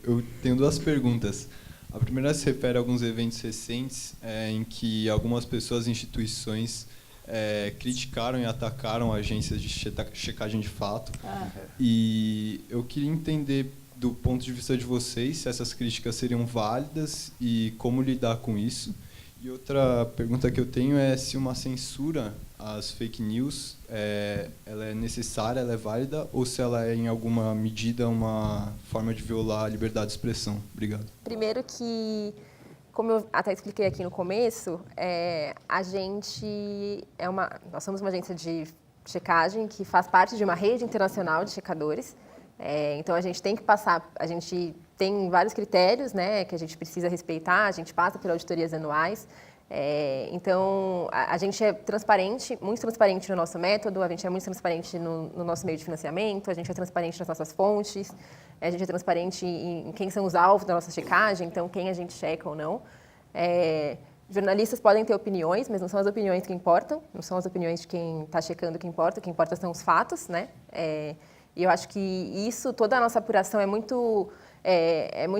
Eu tenho 2 perguntas. A primeira se refere a alguns eventos recentes em que algumas pessoas e instituições criticaram e atacaram agências de checagem de fato. E eu queria entender, do ponto de vista de vocês, se essas críticas seriam válidas e como lidar com isso. E outra pergunta que eu tenho é se uma censura às fake news ela é necessária, ela é válida, ou se ela é, em alguma medida, uma forma de violar a liberdade de expressão. Obrigado. Primeiro que, como eu até expliquei aqui no começo, nós somos uma agência de checagem que faz parte de uma rede internacional de checadores. Então, a gente tem que passar, a gente tem vários critérios, né, que a gente precisa respeitar, a gente passa por auditorias anuais. Então, a gente é transparente, muito transparente no nosso método, a gente é muito transparente no nosso meio de financiamento, a gente é transparente nas nossas fontes, a gente é transparente em quem são os alvos da nossa checagem, então quem a gente checa ou não. Jornalistas podem ter opiniões, mas não são as opiniões que importam, não são as opiniões de quem está checando o que importa são os fatos, né? E eu acho que isso, toda a nossa apuração é muito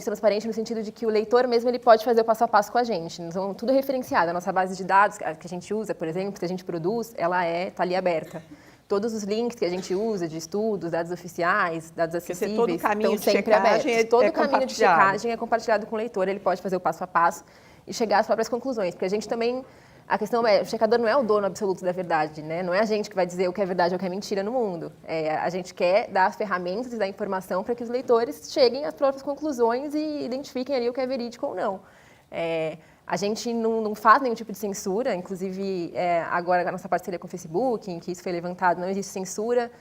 transparente no sentido de que o leitor mesmo ele pode fazer o passo a passo com a gente. Então, tudo é referenciado. A nossa base de dados que a gente usa, por exemplo, que a gente produz, ela está ali aberta. Todos os links que a gente usa de estudos, dados oficiais, dados acessíveis, todo o caminho estão sempre abertos. Todo o caminho de checagem é compartilhado com o leitor. Ele pode fazer o passo a passo e chegar às próprias conclusões. Porque a gente também... A questão é, o checador não é o dono absoluto da verdade, né? Não é a gente que vai dizer o que é verdade ou o que é mentira no mundo. A gente quer dar as ferramentas e dar informação para que os leitores cheguem às próprias conclusões e identifiquem ali o que é verídico ou não. A gente não faz nenhum tipo de censura, inclusive agora a nossa parceria com o Facebook, em que isso foi levantado, não existe censura,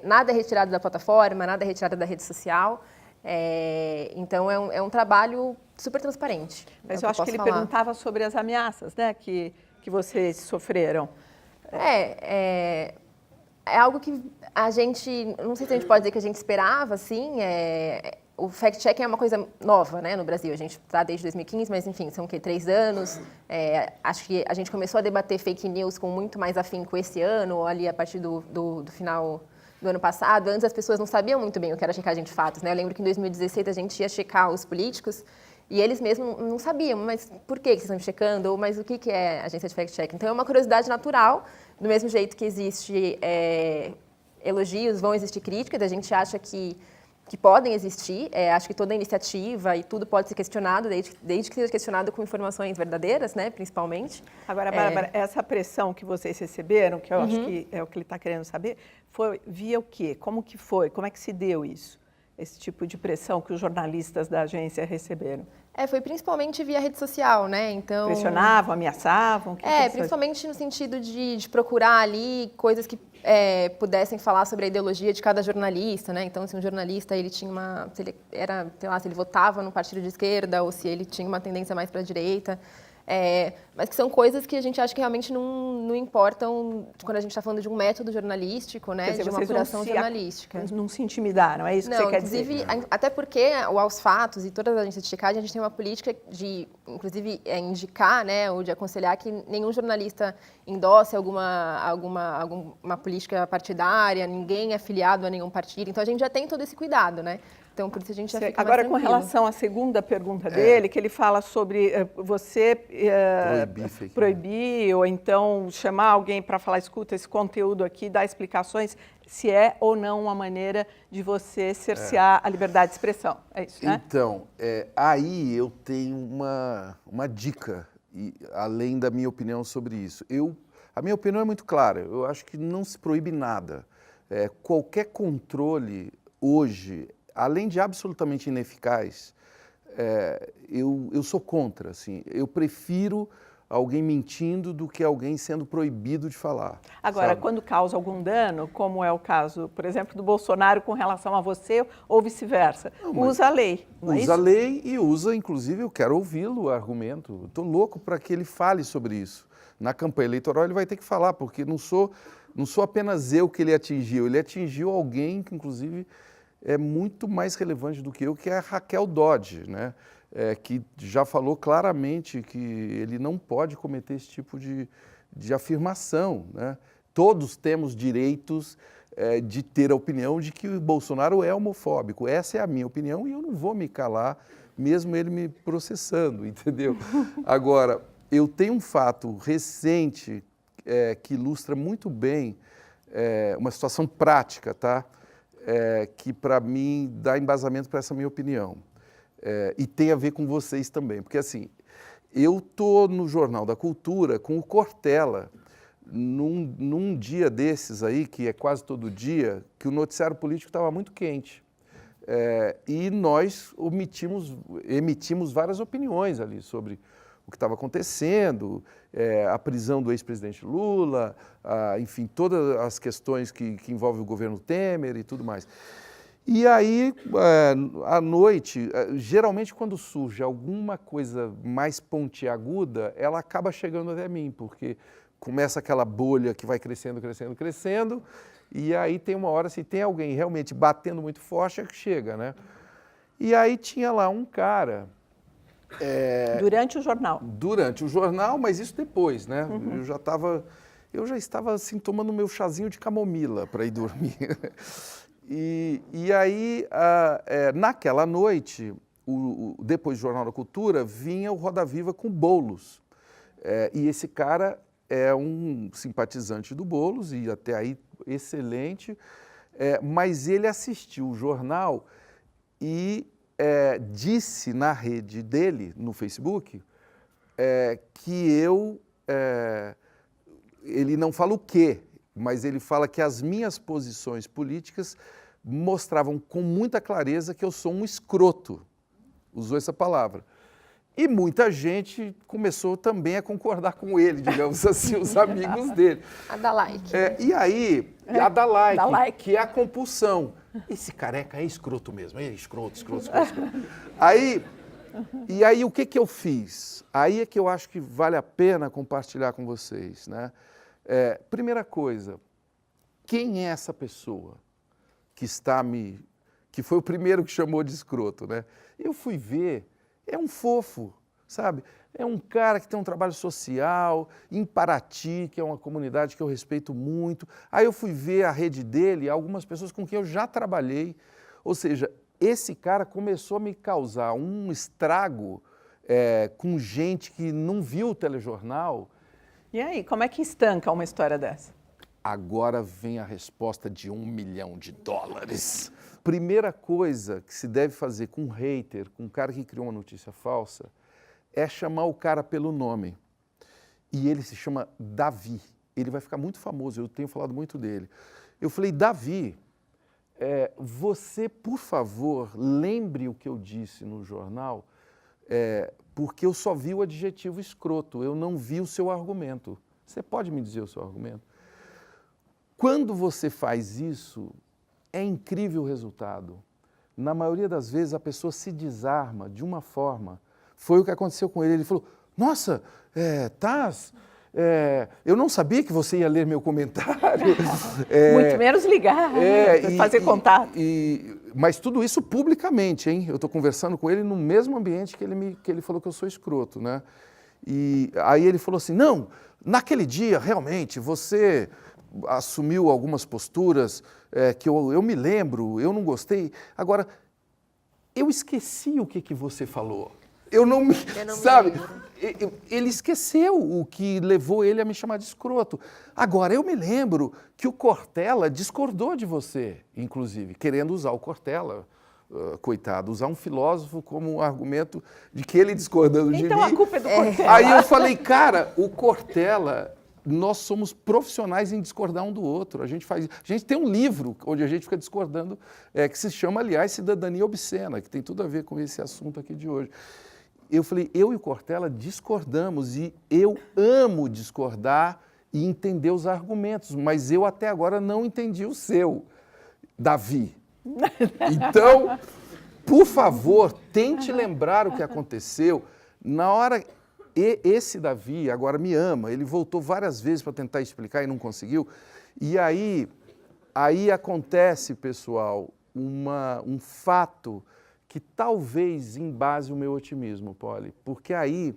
nada é retirado da plataforma, nada é retirado da rede social. Então é um trabalho super transparente. Mas eu acho que ele perguntava sobre as ameaças, né, que vocês sofreram. É algo que a gente, não sei se a gente pode dizer que a gente esperava, assim, o fact-checking é uma coisa nova, né, no Brasil. A gente está desde 2015, mas enfim, são 3 anos. Acho que a gente começou a debater fake news com muito mais afinco esse ano, ali a partir do final do ano passado. Antes as pessoas não sabiam muito bem o que era checagem de fatos, né? Eu lembro que em 2016 a gente ia checar os políticos e eles mesmos não sabiam, mas por que vocês estão checando? Ou mas o que é agência de fact-check? Então é uma curiosidade natural, do mesmo jeito que existe elogios, vão existir críticas, a gente acha que podem existir, acho que toda iniciativa e tudo pode ser questionado, desde que seja questionado com informações verdadeiras, né, principalmente. Agora, Bárbara, essa pressão que vocês receberam, que eu acho que é o que ele está querendo saber, foi via o quê? Como que foi? Como é que se deu isso? Esse tipo de pressão que os jornalistas da agência receberam? Foi principalmente via rede social, né? Então, pressionavam, ameaçavam? Principalmente no sentido de procurar ali coisas que pudessem falar sobre a ideologia de cada jornalista, né? Então, se um jornalista ele tinha se ele votava no partido de esquerda ou se ele tinha uma tendência mais para a direita. Mas que são coisas que a gente acha que realmente não importam quando a gente está falando de um método jornalístico, né, de uma apuração jornalística. Não se intimidaram, é isso que você quer dizer? Inclusive, até porque o Aos Fatos e todas as agências de checagem, a gente tem uma política de, inclusive, indicar, né, ou de aconselhar que nenhum jornalista endosse alguma política partidária, ninguém é afiliado a nenhum partido. Então, a gente já tem todo esse cuidado, né? Então, por isso a gente já fica agora, mais com relação à segunda pergunta dele, que ele fala sobre você proibir ou então chamar alguém para falar, escuta, esse conteúdo aqui, dar explicações, se é ou não uma maneira de você cercear a liberdade de expressão. É isso, né? Então, aí eu tenho uma dica, além da minha opinião sobre isso. A minha opinião é muito clara, eu acho que não se proíbe nada. Qualquer controle hoje, além de absolutamente ineficaz, eu sou contra. Assim, eu prefiro alguém mentindo do que alguém sendo proibido de falar. Agora, sabe? quando causa algum dano, como é o caso, por exemplo, do Bolsonaro com relação a você ou vice-versa, usa a lei. Usa a lei e usa, inclusive, eu quero ouvi-lo, o argumento. Estou louco para que ele fale sobre isso. Na campanha eleitoral ele vai ter que falar, porque não sou apenas eu que ele atingiu alguém que, inclusive, é muito mais relevante do que eu, que é a Raquel Dodge, né? Que já falou claramente que ele não pode cometer esse tipo de afirmação, né? Todos temos direitos de ter a opinião de que o Bolsonaro é homofóbico. Essa é a minha opinião e eu não vou me calar, mesmo ele me processando, entendeu? Agora, eu tenho um fato recente que ilustra muito bem uma situação prática, tá? Que para mim dá embasamento para essa minha opinião. E tem a ver com vocês também, porque assim, eu estou no Jornal da Cultura com o Cortella, num dia desses aí, que é quase todo dia, que o noticiário político estava muito quente. E nós emitimos várias opiniões ali sobre o que estava acontecendo, a prisão do ex-presidente Lula, enfim, todas as questões que envolvem o governo Temer e tudo mais. E aí, à noite, geralmente quando surge alguma coisa mais pontiaguda, ela acaba chegando até mim, porque começa aquela bolha que vai crescendo, crescendo, crescendo, e aí tem uma hora, se tem alguém realmente batendo muito forte, é que chega, né? E aí tinha lá um cara... Durante o jornal? Durante o jornal, mas isso depois, né? Uhum. Eu já estava assim, tomando meu chazinho de camomila para ir dormir. E aí, naquela noite, depois do Jornal da Cultura, vinha o Roda Viva com Boulos. E esse cara é um simpatizante do Boulos, e até aí excelente, mas ele assistiu o jornal e disse na rede dele, no Facebook, que eu ele não fala o quê, mas ele fala que as minhas posições políticas mostravam com muita clareza que eu sou um escroto. Usou essa palavra. E muita gente começou também a concordar com ele, digamos assim, os amigos dele. A dar like. E aí, a dar like, dá like, que é a compulsão. Esse careca é escroto mesmo, é escroto. Aí, e aí o que eu fiz? Aí é que eu acho que vale a pena compartilhar com vocês, né? Primeira coisa, quem é essa pessoa que foi o primeiro que chamou de escroto, né? Eu fui ver, é um fofo, sabe? É um cara que tem um trabalho social em Paraty, que é uma comunidade que eu respeito muito. Aí eu fui ver a rede dele, algumas pessoas com quem eu já trabalhei. Ou seja, esse cara começou a me causar um estrago com gente que não viu o telejornal. E aí, como é que estanca uma história dessa? Agora vem a resposta de $1 milhão. Primeira coisa que se deve fazer com um hater, com um cara que criou uma notícia falsa, é chamar o cara pelo nome. E ele se chama Davi. Ele vai ficar muito famoso, eu tenho falado muito dele. Eu falei, Davi, você, por favor, lembre o que eu disse no jornal, porque eu só vi o adjetivo escroto, eu não vi o seu argumento. Você pode me dizer o seu argumento? Quando você faz isso, é incrível o resultado. Na maioria das vezes, a pessoa se desarma de uma forma. Foi o que aconteceu com ele. Ele falou, nossa, Taz, eu não sabia que você ia ler meu comentário. Muito menos ligar, fazer contato. Mas tudo isso publicamente, hein? Eu estou conversando com ele no mesmo ambiente que ele falou que eu sou escroto, né? E aí ele falou assim, não, naquele dia, realmente, você assumiu algumas posturas que eu me lembro, eu não gostei. Agora, eu esqueci o que você falou. Eu não me sabe? Ele esqueceu o que levou ele a me chamar de escroto. Agora, eu me lembro que o Cortella discordou de você, inclusive, querendo usar o Cortella, coitado, usar um filósofo como um argumento de que ele discordando de mim. Então a culpa é do Cortella. Aí eu falei, cara, o Cortella, nós somos profissionais em discordar um do outro. A gente tem um livro onde a gente fica discordando, que se chama, aliás, Cidadania Obscena, que tem tudo a ver com esse assunto aqui de hoje. Eu falei, eu e o Cortella discordamos e eu amo discordar e entender os argumentos, mas eu até agora não entendi o seu, Davi. Então, por favor, tente lembrar o que aconteceu. Na hora, esse Davi agora me ama, ele voltou várias vezes para tentar explicar e não conseguiu. E aí acontece, pessoal, um fato que talvez embase o meu otimismo, Polly, porque aí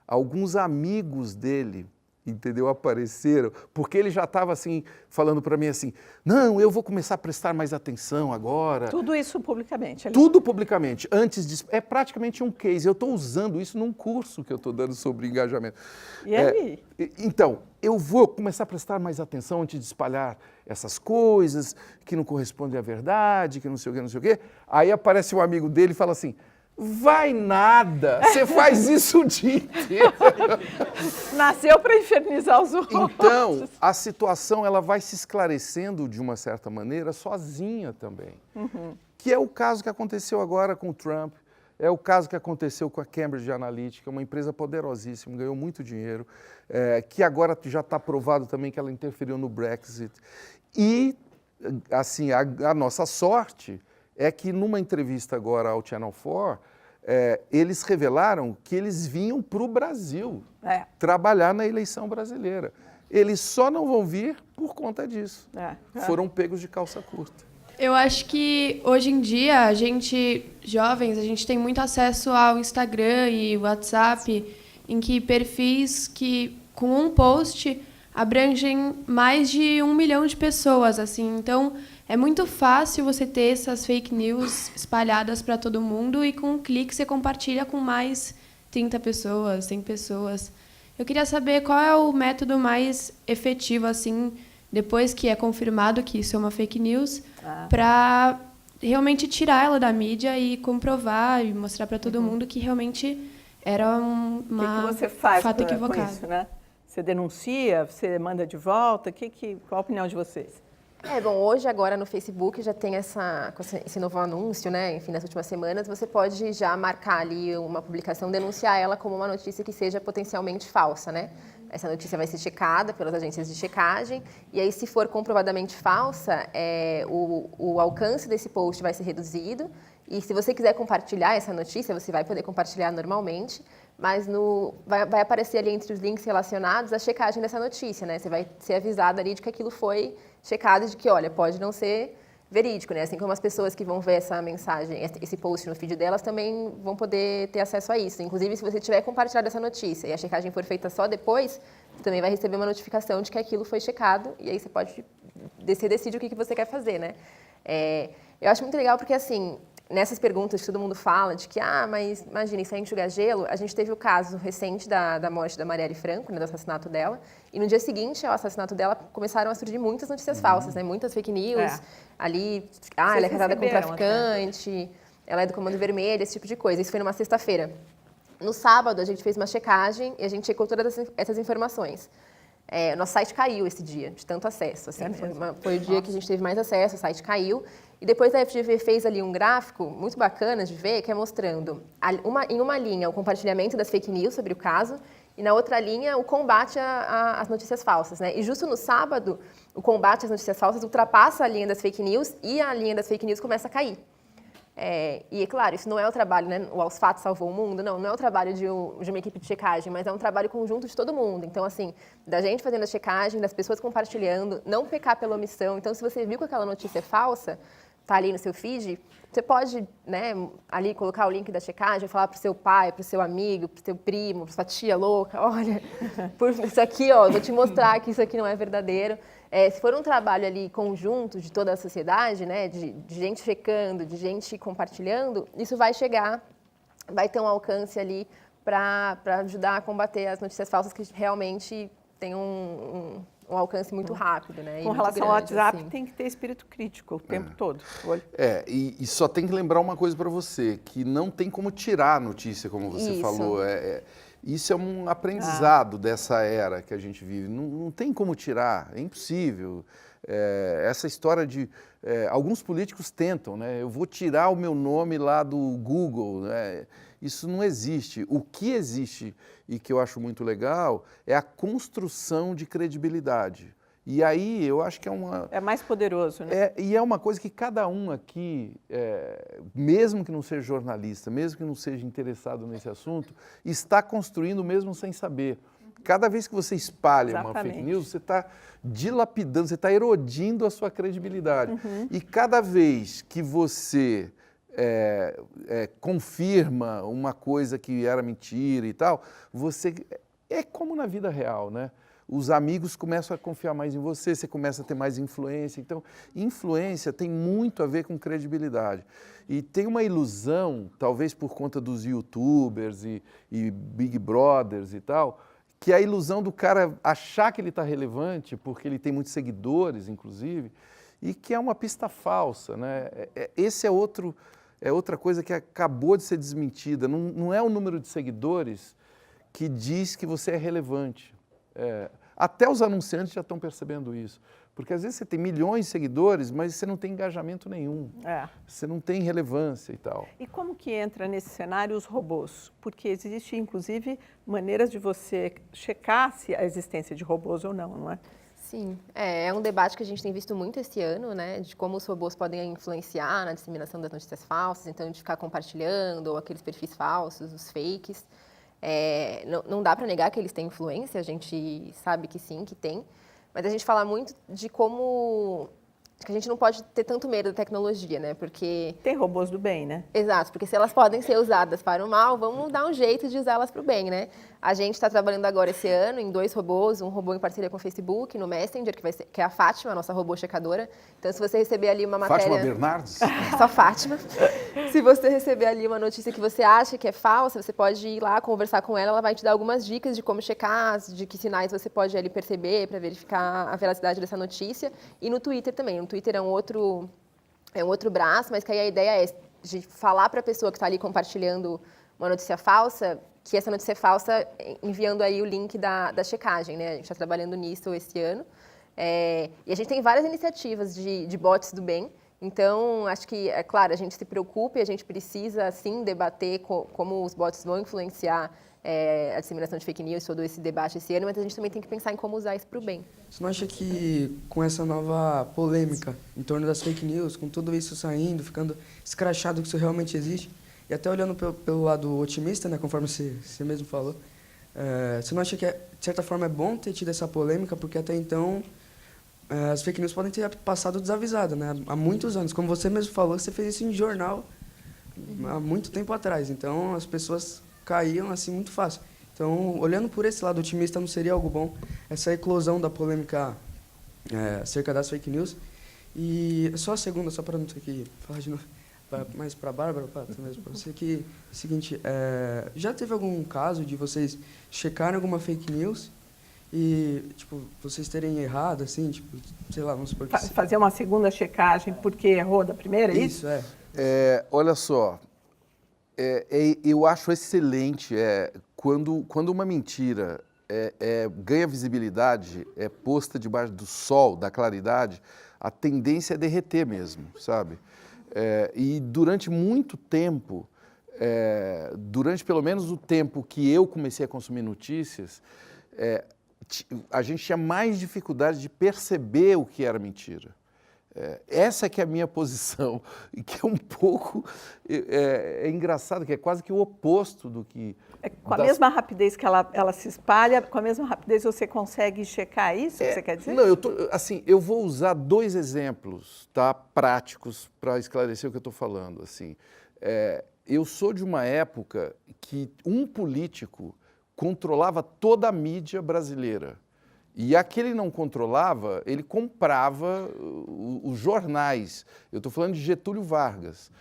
alguns amigos dele, entendeu, apareceram, porque ele já estava assim, falando para mim assim, não, eu vou começar a prestar mais atenção agora. Tudo isso publicamente? Ali. Tudo publicamente, antes disso, é praticamente um case, eu estou usando isso num curso que eu estou dando sobre engajamento. E aí? Então, eu vou começar a prestar mais atenção antes de espalhar essas coisas que não correspondem à verdade, que não sei o quê. Aí aparece um amigo dele e fala assim, vai nada, você faz isso o dia inteiro. Nasceu para infernizar os outros. Então, a situação ela vai se esclarecendo de uma certa maneira sozinha também. Que é o caso que aconteceu agora com o Trump, é o caso que aconteceu com a Cambridge Analytica, uma empresa poderosíssima, ganhou muito dinheiro, que agora já está provado também que ela interferiu no Brexit. E, assim, a nossa sorte é que numa entrevista agora ao Channel 4, eles revelaram que eles vinham para o Brasil trabalhar na eleição brasileira. Eles só não vão vir por conta disso. Foram pegos de calça curta. Eu acho que hoje em dia, a gente, jovens, a gente tem muito acesso ao Instagram e WhatsApp, em que perfis que, com um post, abrangem mais de 1 milhão de pessoas, assim. Então, é muito fácil você ter essas fake news espalhadas para todo mundo e com um clique você compartilha com mais 30 pessoas, 100 pessoas. Eu queria saber qual é o método mais efetivo, assim, depois que é confirmado que isso é uma fake news, para realmente tirar ela da mídia e comprovar e mostrar para todo mundo que realmente era uma O que você faz fato com equivocado. isso, né? Você denuncia? Você manda de volta? Qual a opinião de vocês? Bom, hoje, agora no Facebook já tem esse novo anúncio, né? Enfim, nas últimas semanas, você pode já marcar ali uma publicação, denunciar ela como uma notícia que seja potencialmente falsa, né? Essa notícia vai ser checada pelas agências de checagem e aí, se for comprovadamente falsa, o alcance desse post vai ser reduzido e se você quiser compartilhar essa notícia, você vai poder compartilhar normalmente, mas vai aparecer ali entre os links relacionados a checagem dessa notícia, né? Você vai ser avisado ali de que aquilo foi checado, de que, olha, pode não ser verídico, né? Assim como as pessoas que vão ver essa mensagem, esse post no feed delas, também vão poder ter acesso a isso. Inclusive, se você tiver compartilhado essa notícia e a checagem for feita só depois, você também vai receber uma notificação de que aquilo foi checado e aí você decide o que você quer fazer, né? Eu acho muito legal porque, assim, nessas perguntas que todo mundo fala de que, mas imagina, isso é enxugar gelo, a gente teve o caso recente da morte da Marielle Franco, né, do assassinato dela, e no dia seguinte ao assassinato dela começaram a surgir muitas notícias falsas, né, muitas fake news, ali, ela é casada com um traficante, ela é do Comando Vermelho, esse tipo de coisa. Isso foi numa sexta-feira. No sábado, a gente fez uma checagem e a gente checou todas essas informações. Nosso site caiu esse dia, de tanto acesso. Assim, foi o dia que a gente teve mais acesso, o site caiu. E depois a FGV fez ali um gráfico muito bacana de ver, que é mostrando, em uma linha, o compartilhamento das fake news sobre o caso, e na outra linha, o combate às notícias falsas, né? E justo no sábado, o combate às notícias falsas ultrapassa a linha das fake news e a linha das fake news começa a cair. E, é claro, isso não é o trabalho, né? O Aos Fatos Salvou o Mundo, não é o trabalho de uma equipe de checagem, mas é um trabalho conjunto de todo mundo. Então, assim, da gente fazendo a checagem, das pessoas compartilhando, não pecar pela omissão. Então, se você viu que aquela notícia é falsa, tá ali no seu feed, você pode, né, ali colocar o link da checagem, falar pro seu pai, pro seu amigo, pro seu primo, pra sua tia louca, olha, isso aqui, ó, vou te mostrar que isso aqui não é verdadeiro. Se for um trabalho ali conjunto de toda a sociedade, né, de gente checando, de gente compartilhando, isso vai chegar, vai ter um alcance ali para ajudar a combater as notícias falsas que realmente têm um alcance muito rápido, né? Com relação ao WhatsApp, tem que ter espírito crítico o tempo todo. E só tem que lembrar uma coisa para você, que não tem como tirar a notícia, como você falou. Isso é um aprendizado dessa era que a gente vive. Não tem como tirar, é impossível. Essa história de... alguns políticos tentam, né? Eu vou tirar o meu nome lá do Google, né? Isso não existe. O que existe e que eu acho muito legal é a construção de credibilidade. E aí eu acho que é uma... É mais poderoso, né? E é uma coisa que cada um aqui, mesmo que não seja jornalista, mesmo que não seja interessado nesse assunto, está construindo mesmo sem saber. Cada vez que você espalha uma fake news, você está dilapidando, você está erodindo a sua credibilidade. E cada vez que você confirma uma coisa que era mentira e tal, você... É como na vida real, né? Os amigos começam a confiar mais em você, você começa a ter mais influência. Então, influência tem muito a ver com credibilidade. E tem uma ilusão, talvez por conta dos YouTubers e Big Brothers e tal, que é a ilusão do cara achar que ele está relevante, porque ele tem muitos seguidores, inclusive, e que é uma pista falsa, né? Esse é outra coisa que acabou de ser desmentida. Não é o número de seguidores que diz que você é relevante. Até os anunciantes já estão percebendo isso. Porque às vezes você tem milhões de seguidores, mas você não tem engajamento nenhum. Você não tem relevância e tal. E como que entra nesse cenário os robôs? Porque existe, inclusive, maneiras de você checar se a existência de robôs ou não, não é? Sim, é um debate que a gente tem visto muito esse ano, né, de como os robôs podem influenciar na disseminação das notícias falsas, então de ficar compartilhando, ou aqueles perfis falsos, os fakes. Não dá para negar que eles têm influência, a gente sabe que sim, que tem, mas a gente fala muito de como... que a gente não pode ter tanto medo da tecnologia, né? Porque... Tem robôs do bem, né? Exato, porque se elas podem ser usadas para o mal, vamos dar um jeito de usá-las para o bem, né? A gente está trabalhando agora esse ano em 2 robôs, um robô em parceria com o Facebook, no Messenger, que é a Fátima, a nossa robô checadora. Então, se você receber ali uma matéria... Fátima Bernardes? Só Fátima. Se você receber ali uma notícia que você acha que é falsa, você pode ir lá conversar com ela vai te dar algumas dicas de como checar, de que sinais você pode ali perceber para verificar a veracidade dessa notícia. E no Twitter também. No Twitter é um outro braço, mas que aí a ideia é de falar para a pessoa que está ali compartilhando uma notícia falsa, que essa notícia é falsa enviando aí o link da checagem, né? A gente está trabalhando nisso esse ano. E a gente tem várias iniciativas de bots do bem. Então, acho que, é claro, a gente se preocupa e a gente precisa, sim, debater como os bots vão influenciar a disseminação de fake news, todo esse debate esse ano, mas a gente também tem que pensar em como usar isso para o bem. Você não acha que com essa nova polêmica em torno das fake news, com tudo isso saindo, ficando escrachado que isso realmente existe, e até olhando pelo lado otimista, né, conforme você mesmo falou, você não acha que, de certa forma, é bom ter tido essa polêmica, porque até então as fake news podem ter passado desavisado, né, há muitos anos. Como você mesmo falou, você fez isso em jornal há muito tempo atrás, então as pessoas caíam assim muito fácil. Então, olhando por esse lado otimista, não seria algo bom essa eclosão da polêmica acerca das fake news? E só a segunda, só para não ter que falar de novo, mais para a Bárbara, mesmo para você, que é o seguinte, já teve algum caso de vocês checarem alguma fake news e, tipo, vocês terem errado, assim, tipo, sei lá, vamos supor que... Fazer uma segunda checagem porque errou da primeira, é isso? Olha só, eu acho excelente quando uma mentira ganha visibilidade, é posta debaixo do sol, da claridade, a tendência é derreter mesmo, sabe? E durante muito tempo, durante pelo menos o tempo que eu comecei a consumir notícias, a gente tinha mais dificuldade de perceber o que era mentira. Essa que é a minha posição, e que é um pouco engraçado, que é quase que o oposto do que... Com a mesma rapidez que ela se espalha, com a mesma rapidez você consegue checar isso, que você quer dizer? Não, eu vou usar 2 exemplos, tá, práticos para esclarecer o que eu estou falando. Assim, eu sou de uma época que um político controlava toda a mídia brasileira. E a que ele não controlava, ele comprava os jornais. Eu estou falando de Getúlio Vargas,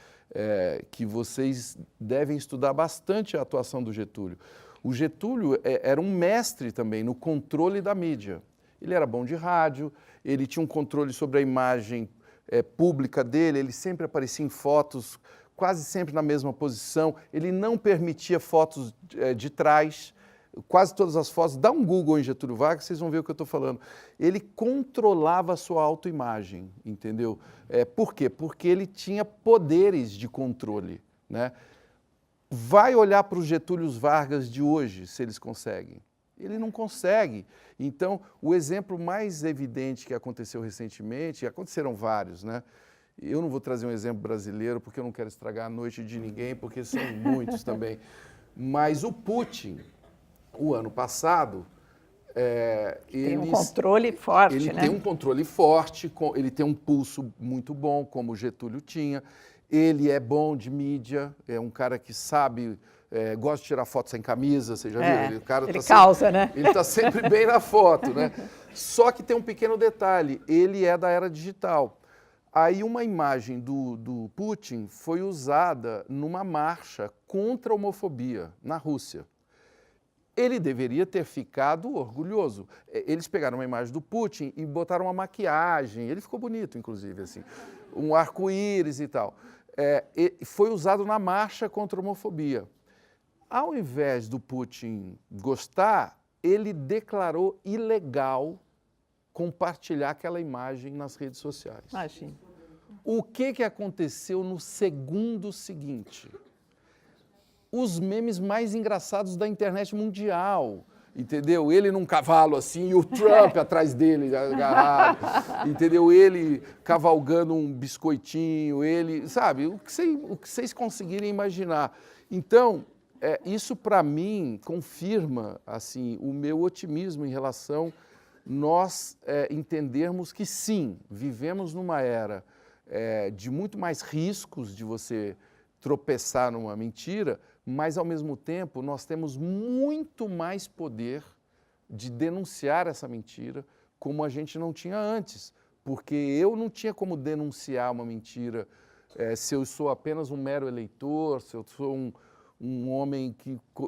que vocês devem estudar bastante a atuação do Getúlio. O Getúlio era um mestre também no controle da mídia. Ele era bom de rádio, ele tinha um controle sobre a imagem pública dele, ele sempre aparecia em fotos, quase sempre na mesma posição, ele não permitia fotos de trás. Quase todas as fotos, dá um Google em Getúlio Vargas, vocês vão ver o que eu estou falando. Ele controlava a sua autoimagem, entendeu? Por quê? Porque ele tinha poderes de controle, né? Vai olhar para os Getúlios Vargas de hoje, se eles conseguem. Ele não consegue. Então, o exemplo mais evidente que aconteceu recentemente, aconteceram vários, né? Eu não vou trazer um exemplo brasileiro, porque eu não quero estragar a noite de ninguém, porque são muitos também. Mas o Putin... O ano passado, tem um controle forte, ele né? tem um controle forte, ele tem um pulso muito bom, como o Getúlio tinha. Ele é bom de mídia, é um cara que sabe, gosta de tirar foto sem camisa, você já viu? Ele causa, né? Ele está sempre bem na foto, né? Só que tem um pequeno detalhe, ele é da era digital. Aí uma imagem do Putin foi usada numa marcha contra a homofobia na Rússia. Ele deveria ter ficado orgulhoso. Eles pegaram uma imagem do Putin e botaram uma maquiagem, ele ficou bonito, inclusive, assim, um arco-íris e tal. Foi usado na marcha contra a homofobia. Ao invés do Putin gostar, ele declarou ilegal compartilhar aquela imagem nas redes sociais. Imagina. O que aconteceu no segundo seguinte? Os memes mais engraçados da internet mundial, entendeu? Ele num cavalo assim e o Trump atrás dele agarrado, entendeu? Ele cavalgando um biscoitinho, ele, sabe? O que vocês conseguirem imaginar. Então, isso para mim confirma assim o meu otimismo em relação nós entendermos que sim, vivemos numa era de muito mais riscos de você tropeçar numa mentira, mas, ao mesmo tempo, nós temos muito mais poder de denunciar essa mentira como a gente não tinha antes. Porque eu não tinha como denunciar uma mentira se eu sou apenas um mero eleitor, se eu sou um homem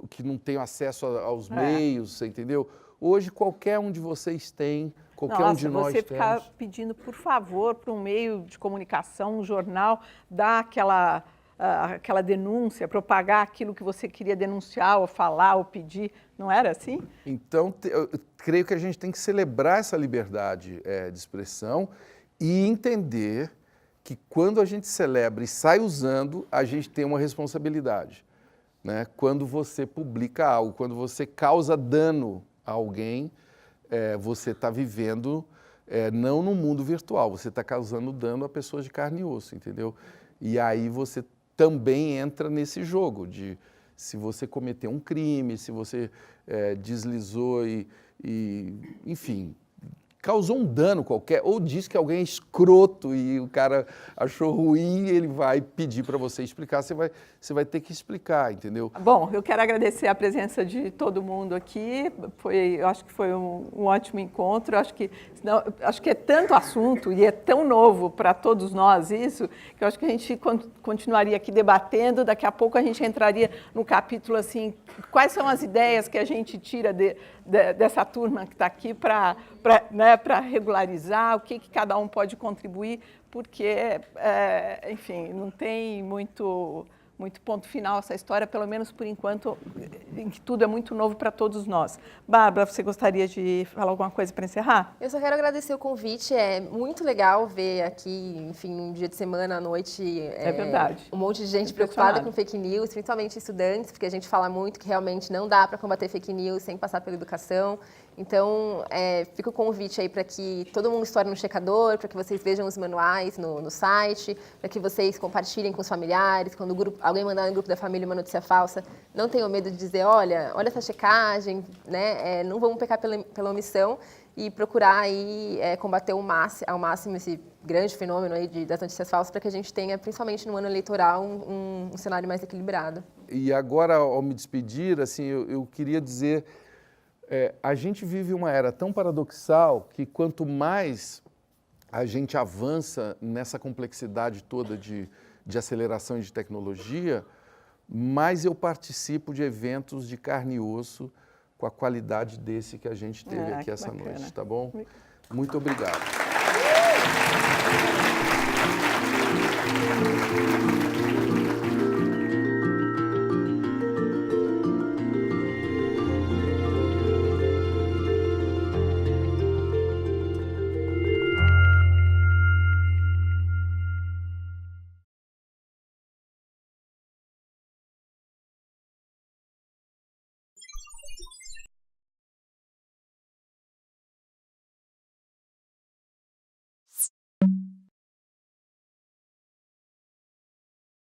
que não tem acesso aos meios, você entendeu? Hoje, qualquer um de vocês tem, qualquer um de nós você temos. ficar pedindo, por favor, para um meio de comunicação, um jornal, dar aquela aquela denúncia, propagar aquilo que você queria denunciar ou falar ou pedir, não era assim? Então, eu creio que a gente tem que celebrar essa liberdade de expressão e entender que quando a gente celebra e sai usando, a gente tem uma responsabilidade, né? Quando você publica algo, quando você causa dano a alguém, você está vivendo não no mundo virtual, você está causando dano a pessoas de carne e osso, entendeu? E aí você também entra nesse jogo de se você cometeu um crime, se você deslizou enfim, causou um dano qualquer, ou diz que alguém é escroto e o cara achou ruim, ele vai pedir para você explicar, você vai ter que explicar, entendeu? Bom, eu quero agradecer a presença de todo mundo aqui, eu acho que foi um ótimo encontro, acho que é tanto assunto e é tão novo para todos nós isso, que eu acho que a gente continuaria aqui debatendo, daqui a pouco a gente entraria no capítulo assim, quais são as ideias que a gente tira dessa turma que está aqui para regularizar, o que cada um pode contribuir, porque, enfim, não tem muito ponto final essa história, pelo menos por enquanto, em que tudo é muito novo para todos nós. Bárbara, você gostaria de falar alguma coisa para encerrar? Eu só quero agradecer o convite, é muito legal ver aqui, enfim, um dia de semana à noite, verdade. Um monte de gente preocupada com fake news, principalmente estudantes, porque a gente fala muito que realmente não dá para combater fake news sem passar pela educação. Então, fica o convite aí para que todo mundo estoure no checador, para que vocês vejam os manuais no site, para que vocês compartilhem com os familiares, quando alguém mandar no grupo da família uma notícia falsa, não tenham medo de dizer, olha essa checagem, né? Não vamos pecar pela omissão e procurar aí combater ao máximo esse grande fenômeno aí das notícias falsas, para que a gente tenha, principalmente no ano eleitoral, um cenário mais equilibrado. E agora, ao me despedir, assim, eu queria dizer, a gente vive uma era tão paradoxal que quanto mais a gente avança nessa complexidade toda de aceleração e de tecnologia, mais eu participo de eventos de carne e osso com a qualidade desse que a gente teve aqui essa noite, tá bom? Muito obrigado.